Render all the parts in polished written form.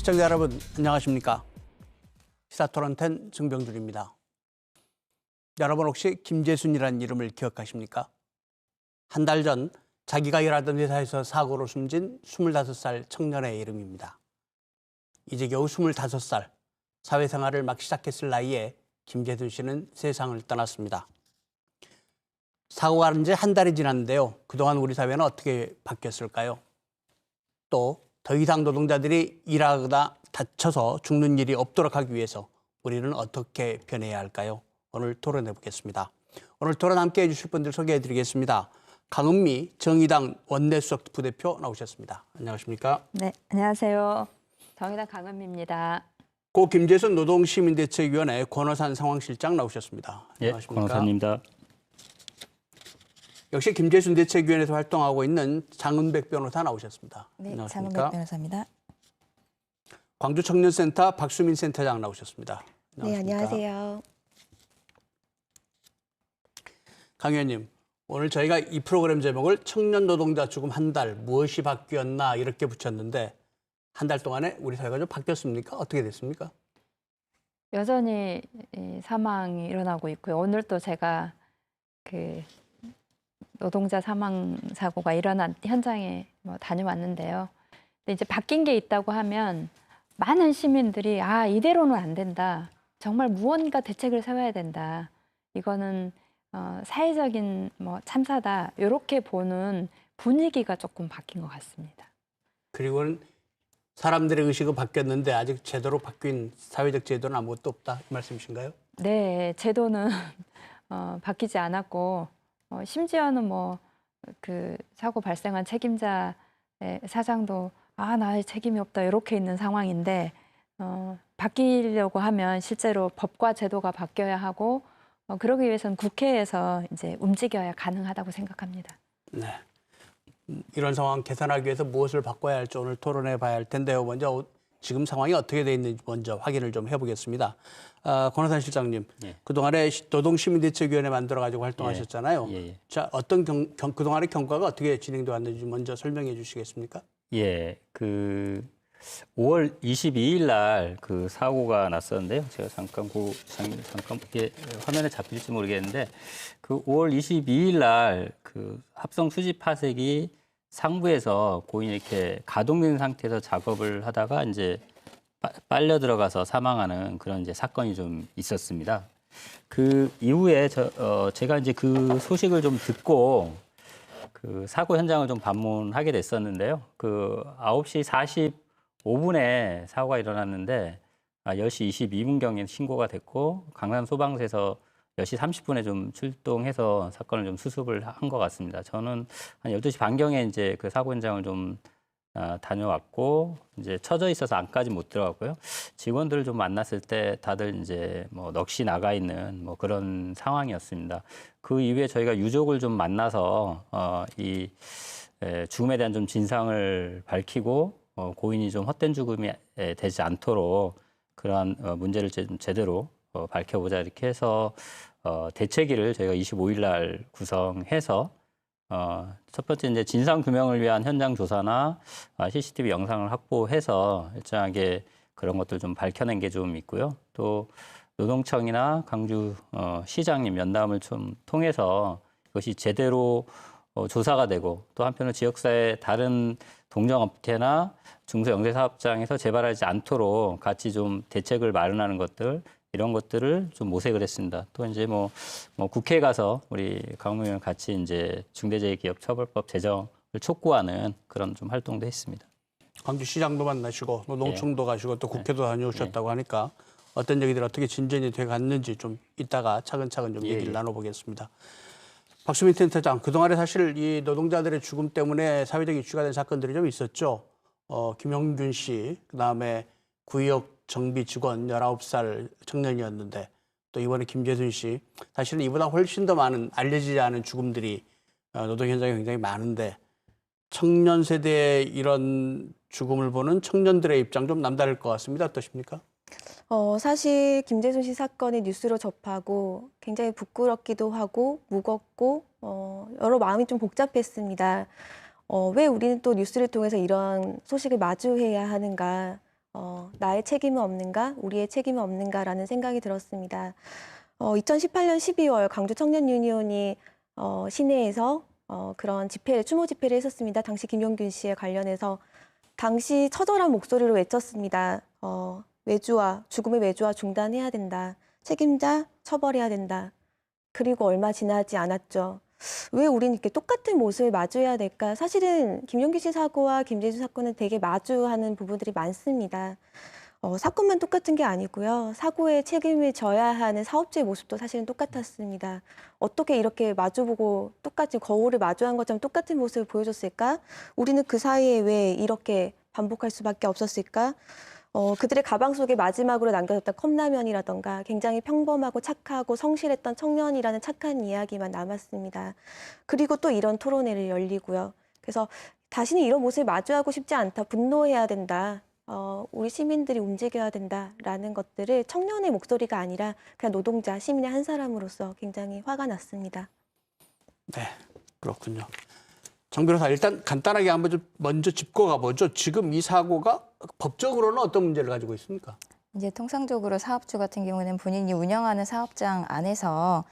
시청자 여러분 안녕하십니까? 시사토론텐 정병준입니다. 여러분 혹시 김재순이라는 이름을 기억하십니까? 한 달 전 자기가 일하던 회사에서 사고로 숨진 25살 청년의 이름입니다. 이제 겨우 25살, 사회생활을 막 시작했을 나이에 김재순 씨는 세상을 떠났습니다. 사고가 난 지 한 달이 지났는데요. 그동안 우리 사회는 어떻게 바뀌었을까요? 또 더 이상 노동자들이 일하거나 다쳐서 죽는 일이 없도록 하기 위해서 우리는 어떻게 변해야 할까요? 오늘 토론해 보겠습니다. 오늘 토론 함께해 주실 분들 소개해 드리겠습니다. 강은미 정의당 원내수석 부대표 나오셨습니다. 안녕하십니까? 네, 안녕하세요. 정의당 강은미입니다. 고 김재순 노동시민대책위원회 권오산 상황실장 나오셨습니다. 안녕하십니까? 권오산입니다. 역시 김재순 대책위원회에서 활동하고 있는 장은백 변호사 나오셨습니다. 네, 안녕하십니까? 장은백 변호사입니다. 광주 청년센터 박수민 센터장 나오셨습니다. 네, 안녕하세요. 강 의원님, 오늘 저희가 이 프로그램 제목을 청년 노동자 죽음 한 달 무엇이 바뀌었나 이렇게 붙였는데 한 달 동안에 우리 사회가 좀 바뀌었습니까? 어떻게 됐습니까? 여전히 사망이 일어나고 있고요. 오늘 또 제가 그 노동자 사망 사고가 일어난 현장에 다녀왔는데요. 근데 이제 바뀐 게 있다고 하면 많은 시민들이 이대로는 안 된다. 정말 무언가 대책을 세워야 된다. 이거는 사회적인 참사다. 이렇게 보는 분위기가 조금 바뀐 것 같습니다. 그리고는 사람들의 의식은 바뀌었는데 아직 제대로 바뀐 사회적 제도는 아무것도 없다 이 말씀이신가요? 네, 제도는 바뀌지 않았고 심지어는 그 사고 발생한 책임자의 사장도 나의 책임이 없다 이렇게 있는 상황인데 바뀌려고 하면 실제로 법과 제도가 바뀌어야 하고 그러기 위해서는 국회에서 이제 움직여야 가능하다고 생각합니다. 네. 이런 상황 개선하기 위해서 무엇을 바꿔야 할지 오늘 토론해 봐야 할 텐데요. 먼저 지금 상황이 어떻게 돼 있는지 먼저 확인을 좀 해보겠습니다. 권오산 실장님, 예. 그동안에 노동시민대책위원회 만들어가지고 활동하셨잖아요. 예. 자, 어떤 그동안의 경과가 어떻게 진행돼 왔는지 먼저 설명해 주시겠습니까? 예, 그 5월 22일 날 그 사고가 났었는데요. 제가 잠깐 이게 화면에 잡힐지 모르겠는데 그 5월 22일 날 그 합성 수지 파쇄기 상부에서 고인이 이렇게 가동된 상태에서 작업을 하다가 이제 빨려 들어가서 사망하는 그런 이제 사건이 좀 있었습니다. 그 이후에 제가 이제 그 소식을 좀 듣고 그 사고 현장을 좀 방문하게 됐었는데요. 그 9시 45분에 사고가 일어났는데 10시 22분경에 신고가 됐고 강남 소방서에서 10시 30분에 좀 출동해서 사건을 좀 수습을 한 것 같습니다. 저는 한 12시 반경에 이제 그 사고 현장을 좀 다녀왔고 이제 처져 있어서 안까지 못 들어갔고요. 직원들을 좀 만났을 때 다들 이제 넋이 나가 있는 그런 상황이었습니다. 그 이후에 저희가 유족을 좀 만나서 이 죽음에 대한 좀 진상을 밝히고 고인이 좀 헛된 죽음이 되지 않도록 그러한 문제를 제대로 밝혀보자 이렇게 해서 대책위를 저희가 25일 날 구성해서 첫 번째 이제 진상 규명을 위한 현장 조사나 CCTV 영상을 확보해서 일정하게 그런 것들 좀 밝혀낸 게 좀 있고요. 또 노동청이나 강주 시장님 면담을 좀 통해서 이것이 제대로 조사가 되고 또 한편으로 지역사회 다른 동정업체나 중소영세사업장에서 재발하지 않도록 같이 좀 대책을 마련하는 것들 이런 것들을 좀 모색을 했습니다. 또 이제 국회에 가서 우리 강은미 의원 같이 이제 중대재해기업처벌법 제정을 촉구하는 그런 좀 활동도 했습니다. 광주시장도 만나시고 노동청도 가시고 또 국회도 다녀오셨다고 하니까 어떤 얘기들 어떻게 진전이 돼 갔는지 좀 이따가 차근차근 좀 얘기를 나눠보겠습니다. 박수민 센터장, 그동안에 사실 이 노동자들의 죽음 때문에 사회적 이슈가 된 사건들이 좀 있었죠. 김용균 씨, 그다음에 구의역 정비 직원 19살 청년이었는데 또 이번에 김재순 씨, 사실은 이보다 훨씬 더 많은 알려지지 않은 죽음들이 노동 현장에 굉장히 많은데 청년 세대의 이런 죽음을 보는 청년들의 입장 좀 남다를 것 같습니다. 어떠십니까? 사실 김재순 씨 사건이 뉴스로 접하고 굉장히 부끄럽기도 하고 무겁고 여러 마음이 좀 복잡했습니다. 왜 우리는 또 뉴스를 통해서 이런 소식을 마주해야 하는가? 나의 책임은 없는가, 우리의 책임은 없는가라는 생각이 들었습니다. 2018년 12월 광주 청년 유니온이 시내에서 그런 추모 집회를 했었습니다. 당시 김용균 씨에 관련해서 당시 처절한 목소리로 외쳤습니다. 죽음의 외주화 중단해야 된다. 책임자 처벌해야 된다. 그리고 얼마 지나지 않았죠. 왜 우리는 이렇게 똑같은 모습을 마주해야 될까? 사실은 김용규 씨 사고와 김재수 사건은 되게 마주하는 부분들이 많습니다. 사건만 똑같은 게 아니고요. 사고에 책임을 져야 하는 사업주의 모습도 사실은 똑같았습니다. 어떻게 이렇게 마주보고 똑같이 거울을 마주한 것처럼 똑같은 모습을 보여줬을까? 우리는 그 사이에 왜 이렇게 반복할 수밖에 없었을까? 그들의 가방 속에 마지막으로 남겨졌던 컵라면이라던가 굉장히 평범하고 착하고 성실했던 청년이라는 착한 이야기만 남았습니다. 그리고 또 이런 토론회를 열리고요. 그래서 다시는 이런 모습을 마주하고 싶지 않다. 분노해야 된다. 우리 시민들이 움직여야 된다라는 것들을 청년의 목소리가 아니라 그냥 노동자, 시민의 한 사람으로서 굉장히 화가 났습니다. 네, 그렇군요. 정 변호사, 일단 간단하게 한번 좀 먼저 짚고 가보죠. 지금 이 사고가 법적으로는 어떤 문제를 가지고 있습니까? 이제 통상적으로 사업주 같은 경우는 본인이 운영하는 사업장 안에서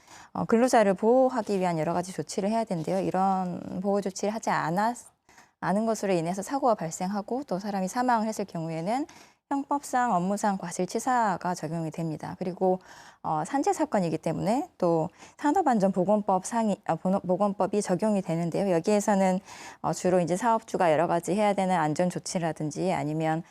근로자를 보호하기 위한 여러 가지 조치를 해야 되는데요. 이런 보호 조치를 하지 않은 것으로 인해서 사고가 발생하고 또 사람이 사망을 했을 경우에는 형법상 업무상 과실치사가 적용이 됩니다. 그리고 산재 사건이기 때문에 또 산업안전보건법이 적용이 되는데요. 여기에서는 주로 이제 사업주가 여러 가지 해야 되는 안전 조치라든지 아니면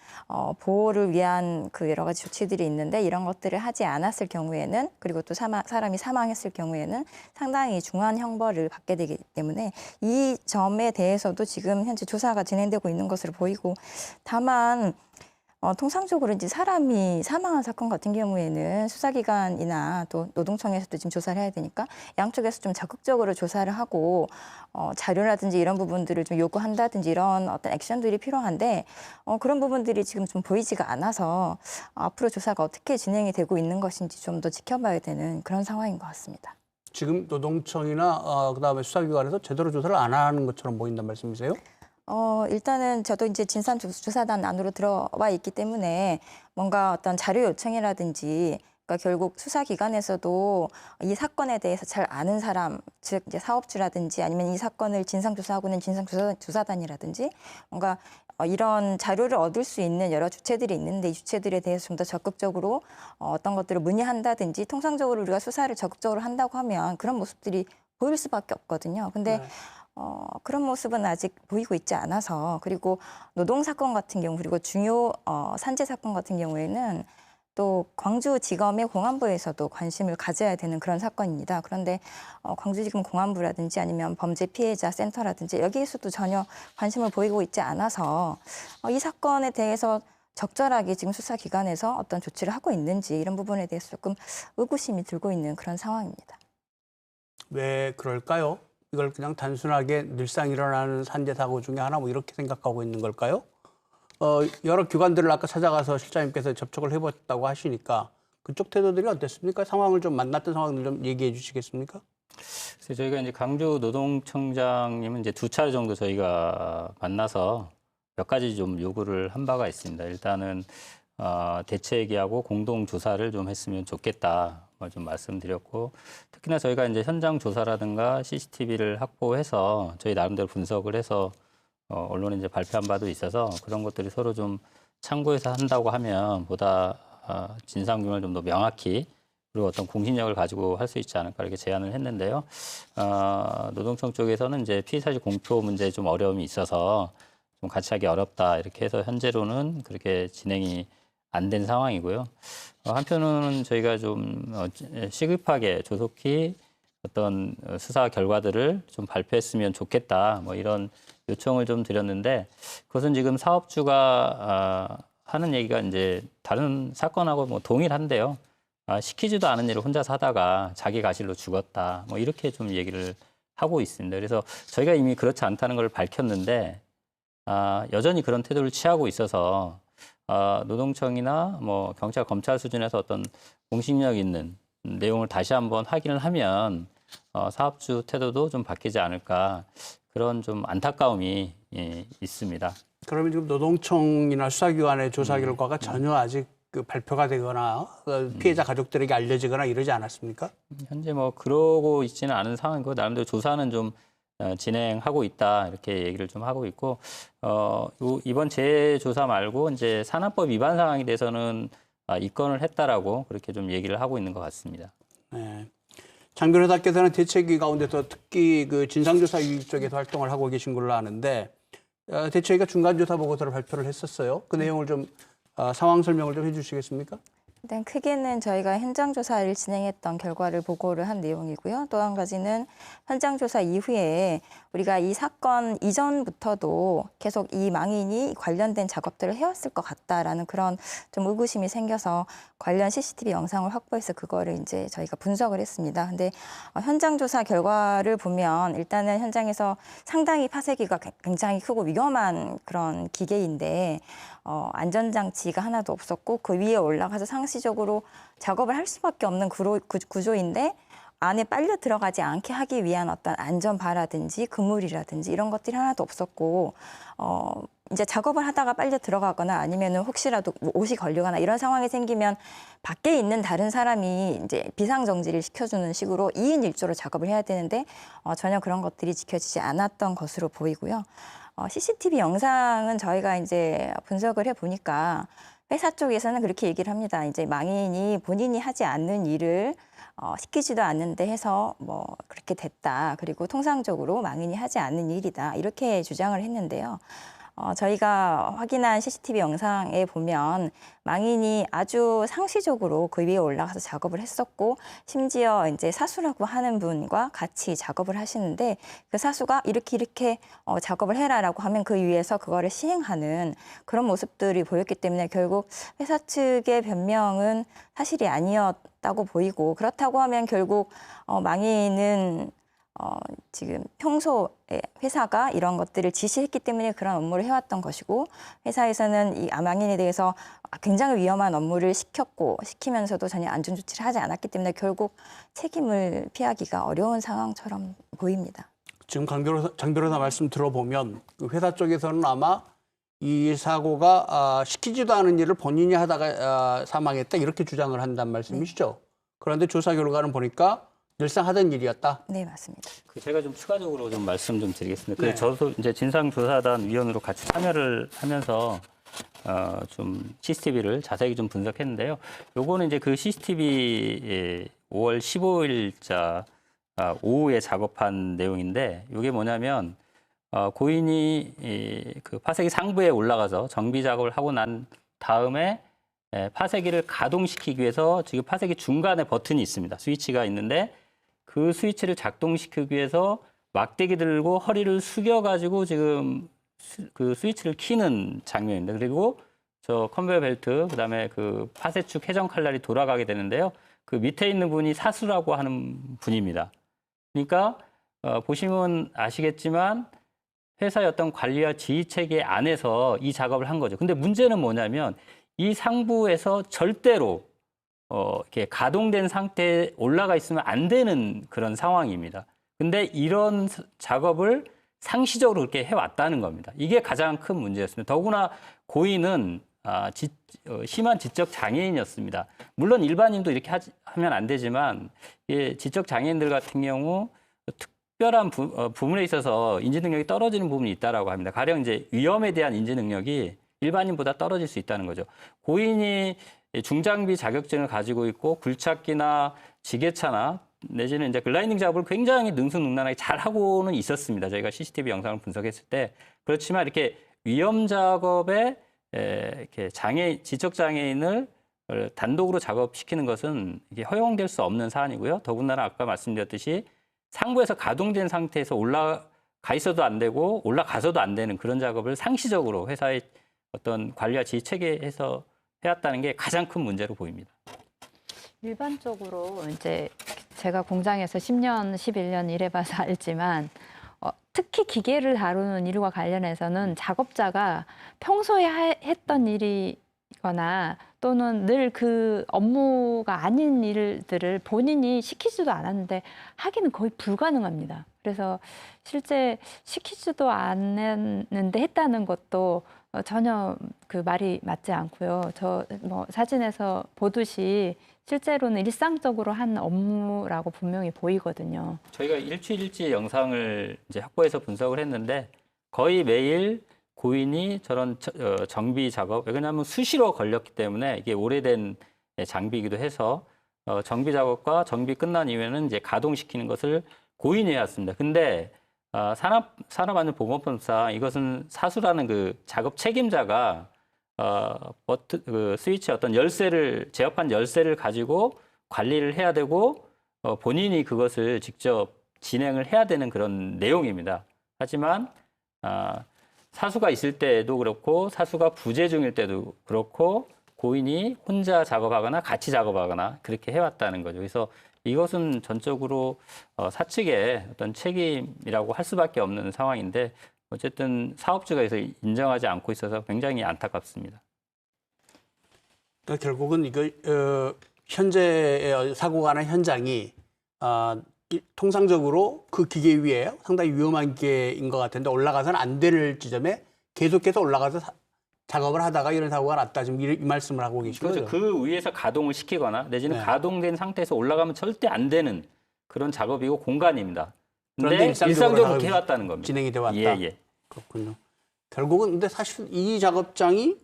보호를 위한 그 여러 가지 조치들이 있는데 이런 것들을 하지 않았을 경우에는 그리고 또 사람이 사망했을 경우에는 상당히 중한 형벌을 받게 되기 때문에 이 점에 대해서도 지금 현재 조사가 진행되고 있는 것으로 보이고 다만 통상적으로 이제 사람이 사망한 사건 같은 경우에는 수사기관이나 또 노동청에서도 지금 조사를 해야 되니까 양쪽에서 좀 적극적으로 조사를 하고 자료라든지 이런 부분들을 좀 요구한다든지 이런 어떤 액션들이 필요한데 그런 부분들이 지금 좀 보이지가 않아서 앞으로 조사가 어떻게 진행이 되고 있는 것인지 좀 더 지켜봐야 되는 그런 상황인 것 같습니다. 지금 노동청이나 그다음에 수사기관에서 제대로 조사를 안 하는 것처럼 보인단 말씀이세요? 일단은 저도 이제 진상조사단 안으로 들어와 있기 때문에 뭔가 어떤 자료 요청이라든지 그러니까 결국 수사기관에서도 이 사건에 대해서 잘 아는 사람, 즉 이제 사업주라든지 아니면 이 사건을 진상조사하고는 진상조사단이라든지 뭔가 이런 자료를 얻을 수 있는 여러 주체들이 있는데 이 주체들에 대해서 좀 더 적극적으로 어떤 것들을 문의한다든지 통상적으로 우리가 수사를 적극적으로 한다고 하면 그런 모습들이 보일 수밖에 없거든요. 근데 네. 그런 모습은 아직 보이고 있지 않아서 그리고 노동사건 같은 경우 그리고 중요 산재 사건 같은 경우에는 또 광주지검의 공안부에서도 관심을 가져야 되는 그런 사건입니다. 그런데 광주지검 공안부라든지 아니면 범죄 피해자 센터라든지 여기에서도 전혀 관심을 보이고 있지 않아서 이 사건에 대해서 적절하게 지금 수사기관에서 어떤 조치를 하고 있는지 이런 부분에 대해서 조금 의구심이 들고 있는 그런 상황입니다. 왜 그럴까요? 이걸 그냥 단순하게 늘상 일어나는 산재 사고 중에 하나 뭐 이렇게 생각하고 있는 걸까요? 여러 기관들을 아까 찾아가서 실장님께서 접촉을 해봤다고 하시니까 그쪽 태도들이 어땠습니까? 상황을 좀 만났던 상황을 좀 얘기해 주시겠습니까? 그래서 저희가 이제 강주 노동청장님은 이제 2차례 정도 저희가 만나서 몇 가지 좀 요구를 한 바가 있습니다. 일단은 대책위하고 공동 조사를 좀 했으면 좋겠다. 좀 말씀드렸고 특히나 저희가 이제 현장 조사라든가 CCTV를 확보해서 저희 나름대로 분석을 해서 언론에 이제 발표한 바도 있어서 그런 것들이 서로 좀 참고해서 한다고 하면 보다 진상 규명을 좀 더 명확히 그리고 어떤 공신력을 가지고 할 수 있지 않을까 이렇게 제안을 했는데요. 노동청 쪽에서는 이제 피의사실 공표 문제에 좀 어려움이 있어서 좀 같이 하기 어렵다 이렇게 해서 현재로는 그렇게 진행이 안 된 상황이고요. 한편으로는 저희가 좀 시급하게 조속히 어떤 수사 결과들을 좀 발표했으면 좋겠다. 뭐 이런 요청을 좀 드렸는데 그것은 지금 사업주가 하는 얘기가 이제 다른 사건하고 뭐 동일한데요. 시키지도 않은 일을 혼자서 하다가 자기 가실로 죽었다. 뭐 이렇게 좀 얘기를 하고 있습니다. 그래서 저희가 이미 그렇지 않다는 걸 밝혔는데 여전히 그런 태도를 취하고 있어서 노동청이나 뭐 경찰, 검찰 수준에서 어떤 공신력 있는 내용을 다시 한번 확인을 하면 사업주 태도도 좀 바뀌지 않을까 그런 좀 안타까움이 있습니다. 그러면 지금 노동청이나 수사기관의 조사 결과가 전혀 아직 그 발표가 되거나 피해자 가족들에게 알려지거나 이러지 않았습니까? 현재 뭐 그러고 있지는 않은 상황이고 나름대로 조사는 좀 진행하고 있다 이렇게 얘기를 좀 하고 있고 이번 재조사 말고 이제 산업법 위반 상황에 대해서는 입건을 했다라고 그렇게 좀 얘기를 하고 있는 것 같습니다. 네. 장 변호사께서는 대책위 가운데서 특히 그 진상조사위 쪽에서 활동을 하고 계신 걸로 아는데 대책위가 중간조사 보고서를 발표를 했었어요. 그 내용을 좀 상황 설명을 좀 해주시겠습니까? 일단 크게는 저희가 현장 조사를 진행했던 결과를 보고를 한 내용이고요. 또 한 가지는 현장 조사 이후에 우리가 이 사건 이전부터도 계속 이 망인이 관련된 작업들을 해왔을 것 같다라는 그런 좀 의구심이 생겨서 관련 CCTV 영상을 확보해서 그거를 이제 저희가 분석을 했습니다. 근데 현장 조사 결과를 보면 일단은 현장에서 상당히 파쇄기가 굉장히 크고 위험한 그런 기계인데 안전장치가 하나도 없었고 그 위에 올라가서 상시적으로 작업을 할 수밖에 없는 구조인데 안에 빨려 들어가지 않게 하기 위한 어떤 안전바라든지 그물이라든지 이런 것들이 하나도 없었고 이제 작업을 하다가 빨려 들어가거나 아니면은 혹시라도 옷이 걸리거나 이런 상황이 생기면 밖에 있는 다른 사람이 이제 비상정지를 시켜주는 식으로 2인 1조로 작업을 해야 되는데 전혀 그런 것들이 지켜지지 않았던 것으로 보이고요. CCTV 영상은 저희가 이제 분석을 해보니까 회사 쪽에서는 그렇게 얘기를 합니다. 이제 망인이 본인이 하지 않는 일을 시키지도 않는데 해서 뭐 그렇게 됐다. 그리고 통상적으로 망인이 하지 않는 일이다. 이렇게 주장을 했는데요. 저희가 확인한 CCTV 영상에 보면 망인이 아주 상시적으로 그 위에 올라가서 작업을 했었고 심지어 이제 사수라고 하는 분과 같이 작업을 하시는데 그 사수가 이렇게 작업을 해라라고 하면 그 위에서 그거를 시행하는 그런 모습들이 보였기 때문에 결국 회사 측의 변명은 사실이 아니었다고 보이고 그렇다고 하면 결국 망인은 지금 평소에 회사가 이런 것들을 지시했기 때문에 그런 업무를 해왔던 것이고 회사에서는 이 망인에 대해서 굉장히 위험한 업무를 시키면서도 전혀 안전 조치를 하지 않았기 때문에 결국 책임을 피하기가 어려운 상황처럼 보입니다. 지금 장 변호사 말씀 들어보면 그 회사 쪽에서는 아마 이 사고가 시키지도 않은 일을 본인이 하다가 사망했다 이렇게 주장을 한단 말씀이시죠. 네. 그런데 조사 결과는 보니까 늘상 하던 일이었다. 네, 맞습니다. 제가 좀 추가적으로 좀 말씀 좀 드리겠습니다. 네. 저도 이제 진상조사단 위원으로 같이 참여를 하면서 좀 CCTV를 자세히 좀 분석했는데요. 요거는 이제 그 CCTV 5월 15일자 오후에 작업한 내용인데 이게 뭐냐면 고인이 그 파쇄기 상부에 올라가서 정비 작업을 하고 난 다음에 파쇄기를 가동시키기 위해서 지금 파쇄기 중간에 버튼이 있습니다. 스위치가 있는데 그 스위치를 작동시키기 위해서 막대기 들고 허리를 숙여가지고 지금 그 스위치를 키는 장면입니다. 그리고 저 컨베이어 벨트, 그다음에 그 파쇄축 회전 칼날이 돌아가게 되는데요. 그 밑에 있는 분이 사수라고 하는 분입니다. 그러니까 보시면 아시겠지만 회사의 어떤 관리와 지휘 체계 안에서 이 작업을 한 거죠. 근데 문제는 뭐냐면 이 상부에서 절대로 이렇게 가동된 상태에 올라가 있으면 안 되는 그런 상황입니다. 근데 이런 작업을 상시적으로 그렇게 해왔다는 겁니다. 이게 가장 큰 문제였습니다. 더구나 고인은 심한 지적 장애인이었습니다. 물론 일반인도 이렇게 하면 안 되지만 지적 장애인들 같은 경우 특별한 부분에 있어서 인지 능력이 떨어지는 부분이 있다라고 합니다. 가령 이제 위험에 대한 인지 능력이 일반인보다 떨어질 수 있다는 거죠. 고인이 중장비 자격증을 가지고 있고 굴착기나 지게차나 내지는 이제 글라이딩 작업을 굉장히 능수능란하게 잘 하고는 있었습니다. 저희가 CCTV 영상을 분석했을 때. 그렇지만 이렇게 위험 작업에 이렇게 지적 장애인을 단독으로 작업시키는 것은 이게 허용될 수 없는 사안이고요. 더군다나 아까 말씀드렸듯이 상부에서 가동된 상태에서 올라가 있어도 안 되고 올라가서도 안 되는 그런 작업을 상시적으로 회사의 어떤 관리와 지휘 체계에서 해왔다는 게 가장 큰 문제로 보입니다. 일반적으로 이제 제가 공장에서 10년, 11년 일해봐서 알지만 특히 기계를 다루는 일과 관련해서는 작업자가 평소에 했던 일이거나 또는 늘 그 업무가 아닌 일들을 본인이 시키지도 않았는데 하기는 거의 불가능합니다. 그래서 실제 시키지도 않았는데 했다는 것도 전혀 그 말이 맞지 않고요. 저 뭐 사진에서 보듯이 실제로는 일상적으로 한 업무라고 분명히 보이거든요. 저희가 일주일치 영상을 이제 확보해서 분석을 했는데 거의 매일 고인이 저런 정비 작업, 왜냐하면 수시로 걸렸기 때문에 이게 오래된 장비이기도 해서 정비 작업과 정비 끝난 이후에는 이제 가동시키는 것을 고인이 해왔습니다. 근데 산업안전보건법상 이것은 사수라는 그 작업 책임자가 그 스위치 어떤 열쇠를 제어판 열쇠를 가지고 관리를 해야 되고 본인이 그것을 직접 진행을 해야 되는 그런 내용입니다. 하지만 사수가 있을 때도 그렇고 사수가 부재 중일 때도 그렇고 고인이 혼자 작업하거나 같이 작업하거나 그렇게 해왔다는 거죠. 그래서 이것은 전적으로 사측의 어떤 책임이라고 할 수밖에 없는 상황인데 어쨌든 사업주가 해서 인정하지 않고 있어서 굉장히 안타깝습니다. 그러니까 결국은 이거 현재 사고가 난 현장이 통상적으로 그 기계 위에 상당히 위험한 기계인 것 같은데 올라가서는 안 될 지점에 계속해서 올라가서 작업을 하다가 이런 사고가 났다. 지금 이 말씀을 하고 계신 그렇죠. 거죠. 그 위에서 가동을 시키거나 내지는 네. 가동된 상태에서 올라가면 절대 안 되는 그런 작업이고 공간입니다. 그런데 근데 일상적으로 일상적으로 그렇게 해왔다는 겁니다. 진행이 돼 왔다. 예. 그렇군요. 결국은 근데 사실 이 작업장이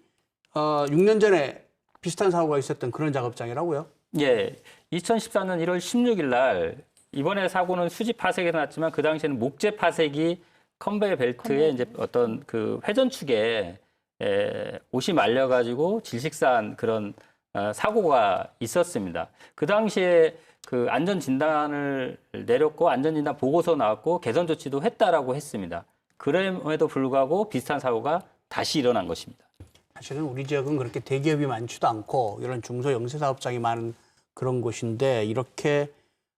6년 전에 비슷한 사고가 있었던 그런 작업장이라고요? 예. 2014년 1월 16일 날 이번에 사고는 수지 파색에서 났지만 그 당시에는 목재 파색이 컨베이어 벨트에 이제 어떤 그 회전축에 옷이 말려가지고 질식사한 그런 사고가 있었습니다. 그 당시에 그 안전 진단을 내렸고 안전 진단 보고서 나왔고 개선 조치도 했다라고 했습니다. 그럼에도 불구하고 비슷한 사고가 다시 일어난 것입니다. 사실은 우리 지역은 그렇게 대기업이 많지도 않고 이런 중소 영세 사업장이 많은 그런 곳인데 이렇게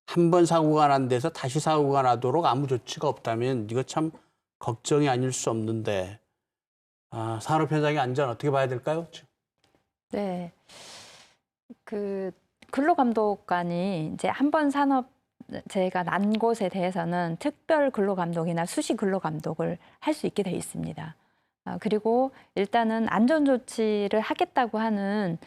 한 번 사고가 난 데서 다시 사고가 나도록 아무 조치가 없다면 이거 참 걱정이 아닐 수 없는데 산업 현장의 안전 어떻게 봐야 될까요? 네. 그 근로감독관이 이제 한 번 산업재해가 난 곳에 대해서는 특별 근로감독이나 수시 근로감독을 할 수 있게 돼 있습니다. 그리고 일단은 안전조치를 하겠다고 하는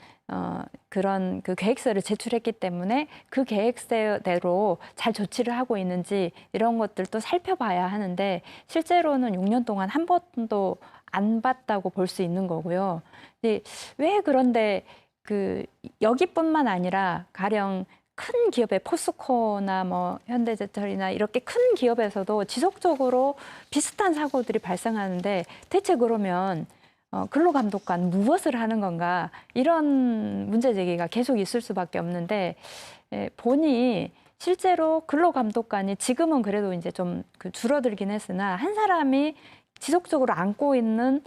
그런 그 계획서를 제출했기 때문에 그 계획서대로 잘 조치를 하고 있는지 이런 것들도 살펴봐야 하는데 실제로는 6년 동안 한 번도 안 봤다고 볼 수 있는 거고요. 왜 그런데 그 여기뿐만 아니라 가령 큰 기업의 포스코나 뭐 현대제철이나 이렇게 큰 기업에서도 지속적으로 비슷한 사고들이 발생하는데 대체 그러면 근로감독관 무엇을 하는 건가 이런 문제 제기가 계속 있을 수밖에 없는데 보니 실제로 근로감독관이 지금은 그래도 이제 좀 줄어들긴 했으나 한 사람이 지속적으로 안고 있는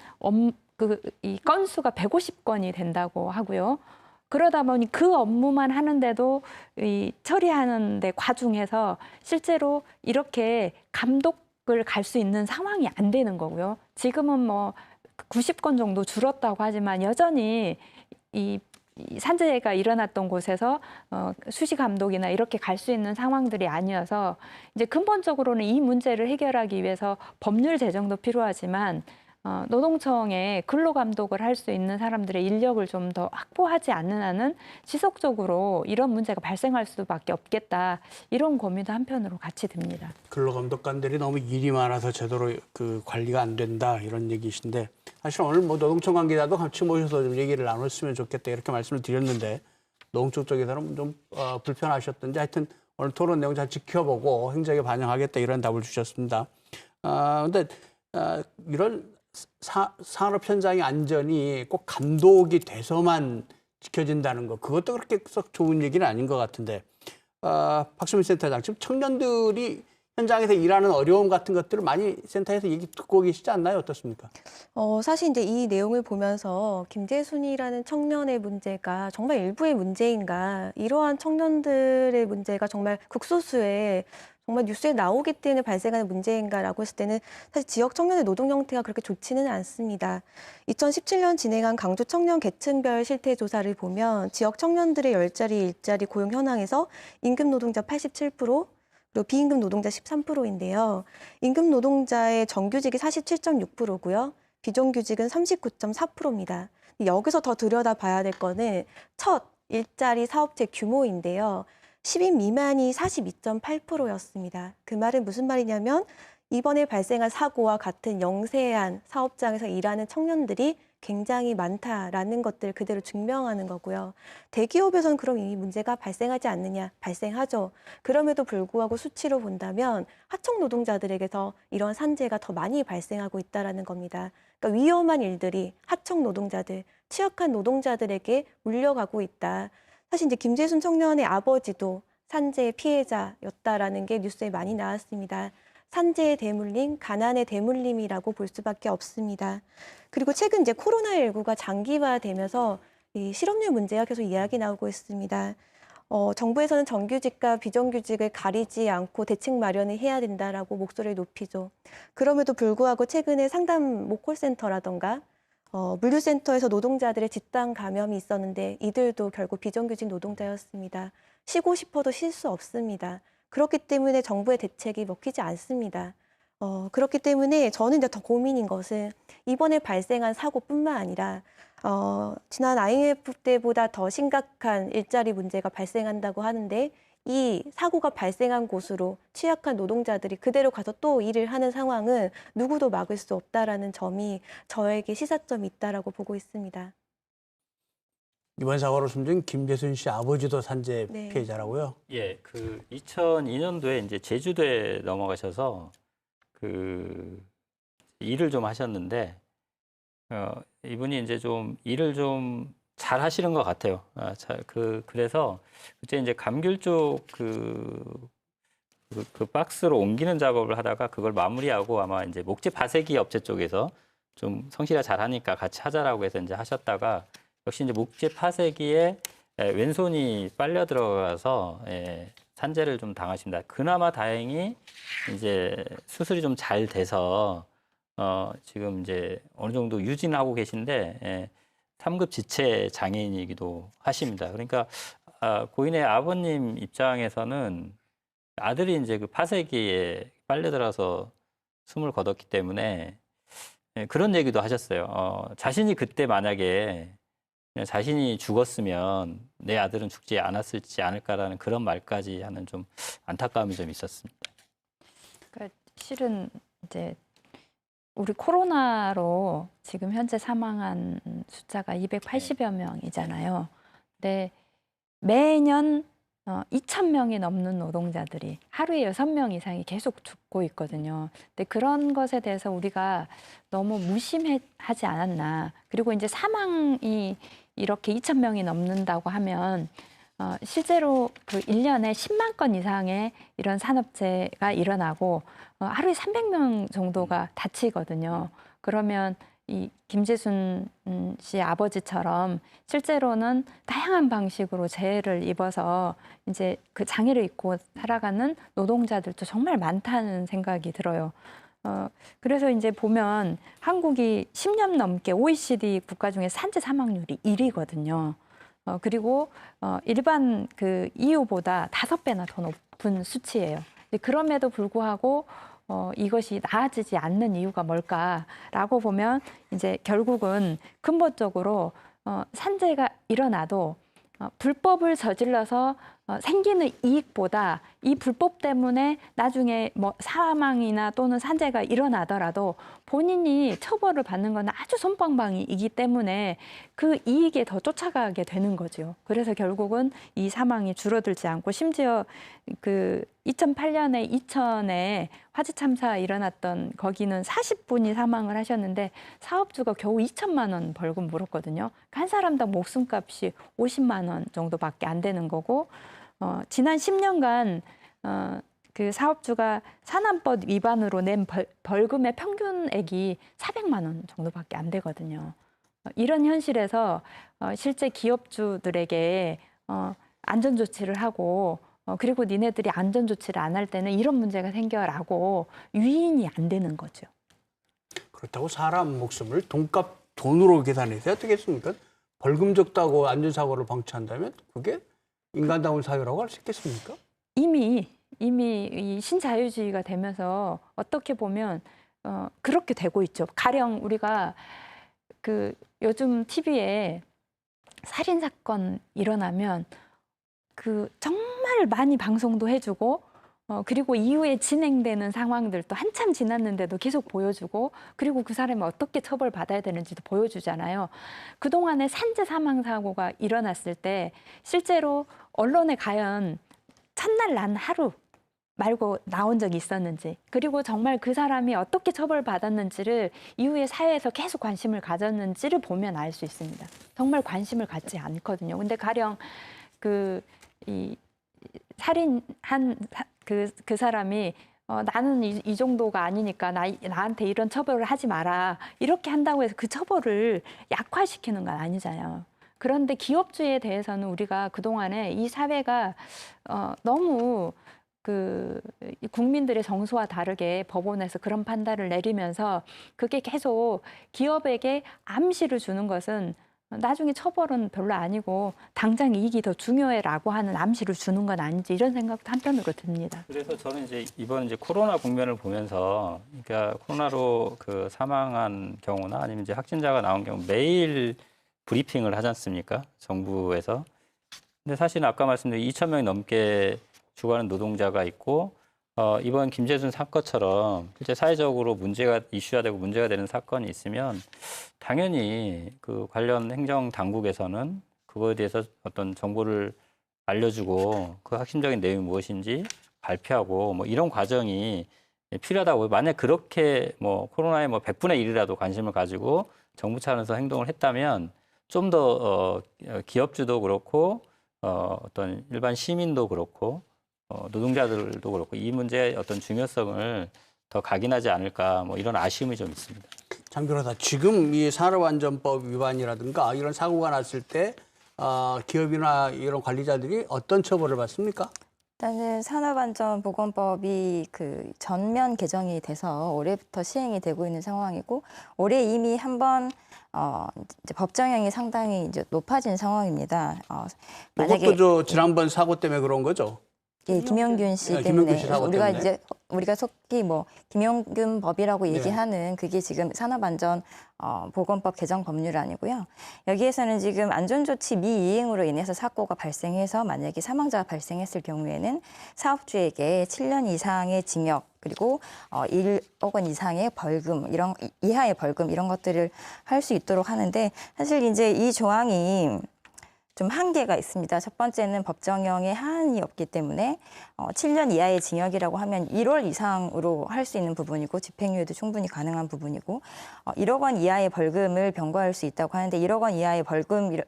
이 건수가 150건이 된다고 하고요. 그러다 보니 그 업무만 하는데도 이 처리하는 데 과중해서 실제로 이렇게 감독을 갈 수 있는 상황이 안 되는 거고요. 지금은 뭐 90건 정도 줄었다고 하지만 여전히 이 산재가 일어났던 곳에서 수시 감독이나 이렇게 갈 수 있는 상황들이 아니어서 이제 근본적으로는 이 문제를 해결하기 위해서 법률 제정도 필요하지만 노동청에 근로감독을 할 수 있는 사람들의 인력을 좀 더 확보하지 않는 한은 지속적으로 이런 문제가 발생할 수밖에 없겠다. 이런 고민도 한편으로 같이 듭니다. 근로감독관들이 너무 일이 많아서 제대로 그 관리가 안 된다 이런 얘기이신데 사실 오늘 뭐 노동청 관계자도 같이 모셔서 좀 얘기를 나눴으면 좋겠다 이렇게 말씀을 드렸는데 노동청 쪽에서는 좀 불편하셨던지 하여튼 오늘 토론 내용 잘 지켜보고 행정에 반영하겠다 이런 답을 주셨습니다. 근데 이런 산업 현장의 안전이 꼭 감독이 돼서만 지켜진다는 거 그것도 그렇게 썩 좋은 얘기는 아닌 것 같은데 박수민 센터장 지금 청년들이 현장에서 일하는 어려움 같은 것들을 많이 센터에서 얘기 듣고 계시지 않나요? 어떻습니까? 사실 이제 이 내용을 보면서 김재순이라는 청년의 문제가 정말 일부의 문제인가, 이러한 청년들의 문제가 정말 극소수의 정말 뉴스에 나오기 때문에 발생하는 문제인가라고 했을 때는 사실 지역 청년의 노동 형태가 그렇게 좋지는 않습니다. 2017년 진행한 강주 청년 계층별 실태 조사를 보면 지역 청년들의 10자리 일자리 고용 현황에서 임금 노동자 87%, 그리고 비임금 노동자 13%인데요. 임금 노동자의 정규직이 47.6%고요. 비정규직은 39.4%입니다. 여기서 더 들여다봐야 될 거는 첫 일자리 사업체 규모인데요. 10인 미만이 42.8%였습니다. 그 말은 무슨 말이냐면 이번에 발생한 사고와 같은 영세한 사업장에서 일하는 청년들이 굉장히 많다라는 것들을 그대로 증명하는 거고요. 대기업에서는 그럼 이 문제가 발생하지 않느냐? 발생하죠. 그럼에도 불구하고 수치로 본다면 하청 노동자들에게서 이런 산재가 더 많이 발생하고 있다는 겁니다. 그러니까 위험한 일들이 하청 노동자들, 취약한 노동자들에게 물려가고 있다. 사실 이제 김재순 청년의 아버지도 산재의 피해자였다라는 게 뉴스에 많이 나왔습니다. 산재의 대물림, 가난의 대물림이라고 볼 수밖에 없습니다. 그리고 최근 이제 코로나19가 장기화되면서 이 실업률 문제가 계속 이야기 나오고 있습니다. 정부에서는 정규직과 비정규직을 가리지 않고 대책 마련을 해야 된다라고 목소리를 높이죠. 그럼에도 불구하고 최근에 상담 콜센터라던가 물류센터에서 노동자들의 집단 감염이 있었는데 이들도 결국 비정규직 노동자였습니다. 쉬고 싶어도 쉴 수 없습니다. 그렇기 때문에 정부의 대책이 먹히지 않습니다. 그렇기 때문에 저는 이제 더 고민인 것은 이번에 발생한 사고뿐만 아니라 지난 IMF 때보다 더 심각한 일자리 문제가 발생한다고 하는데 이 사고가 발생한 곳으로 취약한 노동자들이 그대로 가서 또 일을 하는 상황은 누구도 막을 수 없다라는 점이 저에게 시사점이 있다라고 보고 있습니다. 이번 사고로 숨진 김재순 씨 아버지도 산재 네. 피해자라고요? 예, 그 2002년도에 이제 제주도에 넘어가셔서 그 일을 좀 하셨는데 이분이 이제 좀 일을 좀 잘 하시는 것 같아요. 그래서 그때 이제 감귤 쪽 그 박스로 옮기는 작업을 하다가 그걸 마무리하고 아마 이제 목재 파쇄기 업체 쪽에서 좀 성실히 잘 하니까 같이 하자라고 해서 이제 하셨다가 역시 이제 목재 파쇄기에 왼손이 빨려 들어가서 산재를 좀 당하십니다. 그나마 다행히 이제 수술이 좀 잘 돼서 지금 이제 어느 정도 유진하고 계신데 3급 지체 장애인이기도 하십니다. 그러니까 고인의 아버님 입장에서는 아들이 이제 그 파쇄기에 빨려 들어서 숨을 거뒀기 때문에 그런 얘기도 하셨어요. 자신이 그때 만약에 자신이 죽었으면 내 아들은 죽지 않았을지 않을까라는 그런 말까지 하는 좀 안타까움이 좀 있었습니다. 그러니까 실은 이제 우리 코로나로 지금 현재 사망한 숫자가 280여 명이잖아요. 근데 매년 2,000명이 넘는 노동자들이 하루에 6명 이상이 계속 죽고 있거든요. 근데 그런 것에 대해서 우리가 너무 무심하지 않았나. 그리고 이제 사망이 이렇게 2,000명이 넘는다고 하면 실제로 그 1년에 10만 건 이상의 이런 산업재해가 일어나고 하루에 300명 정도가 다치거든요. 그러면 이 김재순 씨 아버지처럼 실제로는 다양한 방식으로 재해를 입어서 이제 그 장애를 입고 살아가는 노동자들도 정말 많다는 생각이 들어요. 그래서 이제 보면 한국이 10년 넘게 OECD 국가 중에 산재 사망률이 1위거든요. 그리고 일반 그 EU보다 5배나 더 높은 수치예요. 그럼에도 불구하고 이것이 나아지지 않는 이유가 뭘까라고 보면 이제 결국은 근본적으로 산재가 일어나도 불법을 저질러서 생기는 이익보다 이 불법 때문에 나중에 뭐 사망이나 또는 산재가 일어나더라도 본인이 처벌을 받는 건 아주 솜방망이이기 때문에 그 이익에 더 쫓아가게 되는 거죠. 그래서 결국은 이 사망이 줄어들지 않고 심지어 그 2008년에 이천에 화재 참사 일어났던 거기는 40분이 사망을 하셨는데 사업주가 겨우 2천만 원 벌금 물었거든요. 한 사람당 목숨값이 50만 원 정도밖에 안 되는 거고 지난 10년간 그 사업주가 산안법 위반으로 낸 벌금의 평균액이 400만 원 정도밖에 안 되거든요. 이런 현실에서 실제 기업주들에게 안전조치를 하고 그리고 니네들이 안전조치를 안 할 때는 이런 문제가 생겨라고 유인이 안 되는 거죠. 그렇다고 사람 목숨을 돈으로 계산해서 어떻게 했습니까? 벌금 적다고 안전사고를 방치한다면 그게 인간다운 사회라고 할 수 있겠습니까? 이미 이미 이 신자유주의가 되면서 어떻게 보면 그렇게 되고 있죠. 가령 우리가 그 요즘 TV에 살인 사건 일어나면 그 정말 많이 방송도 해주고 그리고 이후에 진행되는 상황들도 한참 지났는데도 계속 보여주고 그리고 그 사람이 어떻게 처벌받아야 되는지도 보여주잖아요. 그동안에 산재 사망 사고가 일어났을 때 실제로 언론에 과연 첫날 난 하루 말고 나온 적이 있었는지 그리고 정말 그 사람이 어떻게 처벌받았는지를 이후에 사회에서 계속 관심을 가졌는지를 보면 알 수 있습니다. 정말 관심을 갖지 않거든요. 근데 가령 이 살인한 그 사람이 나는 이 정도가 아니니까 나한테 이런 처벌을 하지 마라 이렇게 한다고 해서 그 처벌을 약화시키는 건 아니잖아요. 그런데 기업주의에 대해서는 우리가 그동안에 이 사회가 너무 이 국민들의 정서와 다르게 법원에서 그런 판단을 내리면서 그게 계속 기업에게 암시를 주는 것은 나중에 처벌은 별로 아니고 당장 이익이 더 중요해라고 하는 암시를 주는 건 아닌지 이런 생각도 한편으로 듭니다. 그래서 저는 이번 코로나 국면을 보면서 그러니까 코로나로 그 사망한 경우나 아니면 확진자가 나온 경우 매일 브리핑을 하지 않습니까? 정부에서. 근데 사실은 아까 말씀드린 2,000명이 넘게 죽어가는 노동자가 있고 이번 김재순 사건처럼 실제 사회적으로 이슈화되고 문제가 되는 사건이 있으면 당연히 그 관련 행정 당국에서는 그거에 대해서 어떤 정보를 알려주고 그 핵심적인 내용이 무엇인지 발표하고 뭐 이런 과정이 필요하다고. 만약 그렇게 코로나의 100분의 1이라도 관심을 가지고 정부 차원에서 행동을 했다면 좀 더 기업주도 그렇고 어떤 일반 시민도 그렇고 노동자들도 그렇고 이 문제의 어떤 중요성을 더 각인하지 않을까 이런 아쉬움이 좀 있습니다. 장 변호사, 지금 이 산업안전법 위반이라든가 이런 사고가 났을 때 기업이나 이런 관리자들이 어떤 처벌을 받습니까? 일단은 산업안전보건법이 그 전면 개정이 돼서 올해부터 시행이 되고 있는 상황이고 올해 이미 한번 이제 법정형이 상당히 이제 높아진 상황입니다. 이것도 지난번 사고 때문에 그런 거죠? 예, 김용균 씨 네, 때문에 김용균 씨 사고 우리가 때문에. 이제 우리가 속히 김용균 법이라고 얘기하는 그게 지금 산업안전 보건법 개정 법률안이고요. 여기에서는 지금 안전조치 미이행으로 인해서 사고가 발생해서 만약에 사망자가 발생했을 경우에는 사업주에게 7년 이상의 징역 그리고 1억 원 이상의 벌금 이하의 벌금 이런 것들을 할 수 있도록 하는데 사실 이제 이 조항이 좀 한계가 있습니다. 첫 번째는 법정형에 하한이 없기 때문에 7년 이하의 징역이라고 하면 1월 이상으로 할 수 있는 부분이고 집행유예도 충분히 가능한 부분이고 1억 원 이하의 벌금을 병과할 수 있다고 하는데 1억 원 이하의 벌금을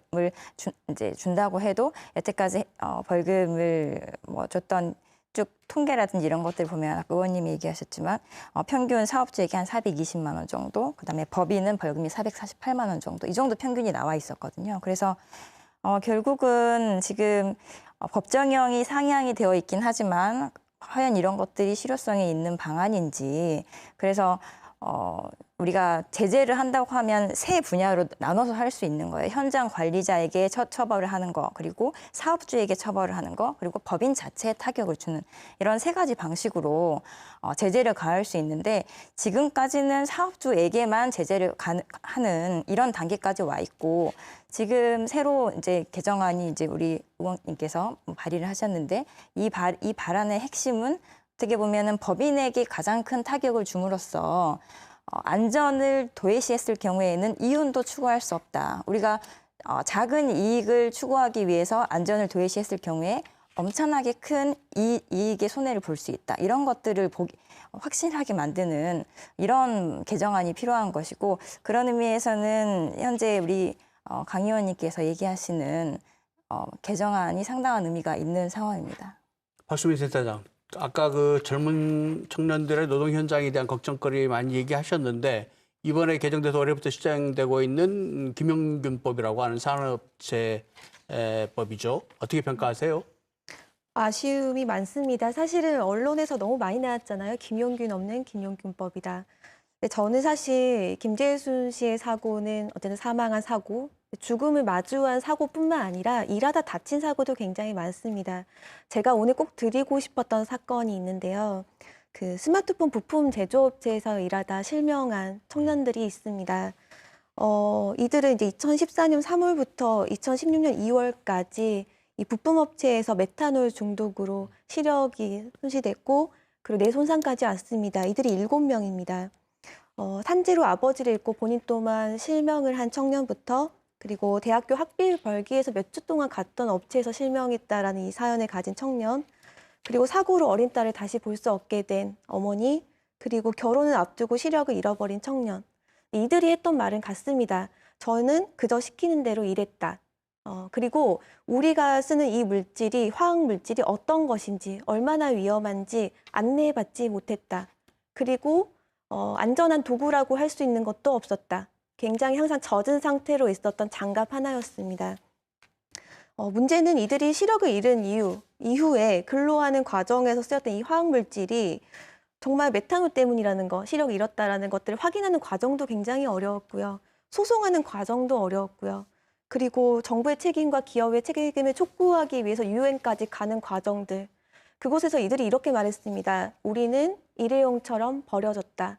이제 준다고 해도 여태까지 벌금을 줬던 쭉 통계라든지 이런 것들 보면 아까 의원님이 얘기하셨지만 평균 사업주에게 한 420만 원 정도, 그다음에 법인은 벌금이 448만 원 정도 이 정도 평균이 나와 있었거든요. 그래서 결국은 지금 법정형이 상향이 되어 있긴 하지만 과연 이런 것들이 실효성이 있는 방안인지 그래서 우리가 제재를 한다고 하면 세 분야로 나눠서 할 수 있는 거예요. 현장 관리자에게 처벌을 하는 거, 그리고 사업주에게 처벌을 하는 거, 그리고 법인 자체에 타격을 주는 이런 세 가지 방식으로 제재를 가할 수 있는데 지금까지는 사업주에게만 제재를 하는 이런 단계까지 와 있고 지금 새로 이제 개정안이 이제 우리 의원님께서 발의를 하셨는데 이 발안의 핵심은 어떻게 보면은 법인에게 가장 큰 타격을 줌으로써 안전을 도외시했을 경우에는 이윤도 추구할 수 없다. 우리가 작은 이익을 추구하기 위해서 안전을 도외시했을 경우에 엄청나게 큰 이익의 손해를 볼 수 있다. 이런 것들을 확실하게 만드는 이런 개정안이 필요한 것이고 그런 의미에서는 현재 우리 강 의원님께서 얘기하시는 개정안이 상당한 의미가 있는 상황입니다. 박수민 센터장, 아까 그 젊은 청년들의 노동 현장에 대한 걱정거리 많이 얘기하셨는데 이번에 개정돼서 올해부터 시행되고 있는 김용균법이라고 하는 산업재해법이죠. 어떻게 평가하세요? 아쉬움이 많습니다. 사실은 언론에서 너무 많이 나왔잖아요. 김용균 없는 김용균법이다. 근데 저는 사실 김재순 씨의 사고는 어쨌든 사망한 사고, 죽음을 마주한 사고뿐만 아니라 일하다 다친 사고도 굉장히 많습니다. 제가 오늘 꼭 드리고 싶었던 사건이 있는데요. 그 스마트폰 부품 제조업체에서 일하다 실명한 청년들이 있습니다. 이들은 이제 2014년 3월부터 2016년 2월까지 이 부품업체에서 메탄올 중독으로 시력이 손실됐고 그리고 뇌 손상까지 왔습니다. 이들이 7명입니다. 산지로 아버지를 잃고 본인 또한 실명을 한 청년부터 그리고 대학교 학비를 벌기 위해서 몇 주 동안 갔던 업체에서 실명했다라는 이 사연을 가진 청년, 그리고 사고로 어린 딸을 다시 볼 수 없게 된 어머니, 그리고 결혼을 앞두고 시력을 잃어버린 청년. 이들이 했던 말은 같습니다. 저는 그저 시키는 대로 일했다. 그리고 우리가 쓰는 이 물질이, 화학 물질이 어떤 것인지, 얼마나 위험한지 안내해받지 못했다. 그리고 안전한 도구라고 할 수 있는 것도 없었다. 굉장히 항상 젖은 상태로 있었던 장갑 하나였습니다. 문제는 이들이 시력을 잃은 이후에 근로하는 과정에서 쓰였던 이 화학 물질이 정말 메탄올 때문이라는 거, 시력을 잃었다라는 것들을 확인하는 과정도 굉장히 어려웠고요. 소송하는 과정도 어려웠고요. 그리고 정부의 책임과 기업의 책임을 촉구하기 위해서 유엔까지 가는 과정들. 그곳에서 이들이 이렇게 말했습니다. 우리는 일회용처럼 버려졌다.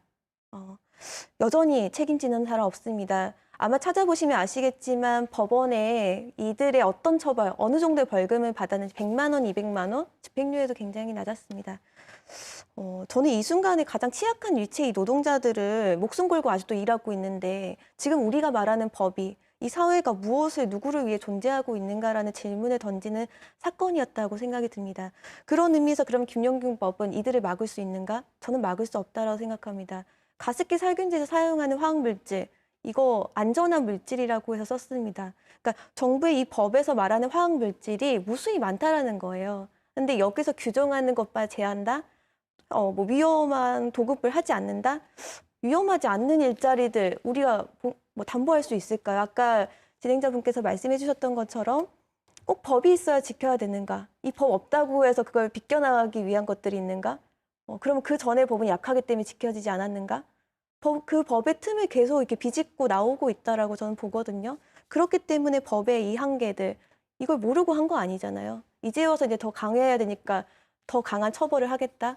여전히 책임지는 사람 없습니다. 아마 찾아보시면 아시겠지만 법원에 이들의 어떤 처벌, 어느 정도의 벌금을 받았는지 100만 원, 200만 원, 집행유예도 굉장히 낮았습니다. 저는 이 순간에 가장 취약한 위치의 이 노동자들을 목숨 걸고 아직도 일하고 있는데 지금 우리가 말하는 법이 이 사회가 무엇을 누구를 위해 존재하고 있는가라는 질문을 던지는 사건이었다고 생각이 듭니다. 그런 의미에서 그럼 김영균법은 이들을 막을 수 있는가? 저는 막을 수 없다고 생각합니다. 가습기 살균제에서 사용하는 화학물질, 이거 안전한 물질이라고 해서 썼습니다. 그러니까 정부의 이 법에서 말하는 화학물질이 무수히 많다라는 거예요. 근데 여기서 규정하는 것만 제한다? 뭐 위험한 도급을 하지 않는다? 위험하지 않는 일자리들 우리가 뭐 담보할 수 있을까요? 아까 진행자분께서 말씀해 주셨던 것처럼 꼭 법이 있어야 지켜야 되는가? 이 법 없다고 해서 그걸 비껴나가기 위한 것들이 있는가? 그러면 그 전에 법은 약하기 때문에 지켜지지 않았는가? 그 법의 틈을 계속 이렇게 비집고 나오고 있다라고 저는 보거든요. 그렇기 때문에 법의 이 한계들, 이걸 모르고 한 거 아니잖아요. 이제 와서 이제 더 강해야 되니까 더 강한 처벌을 하겠다.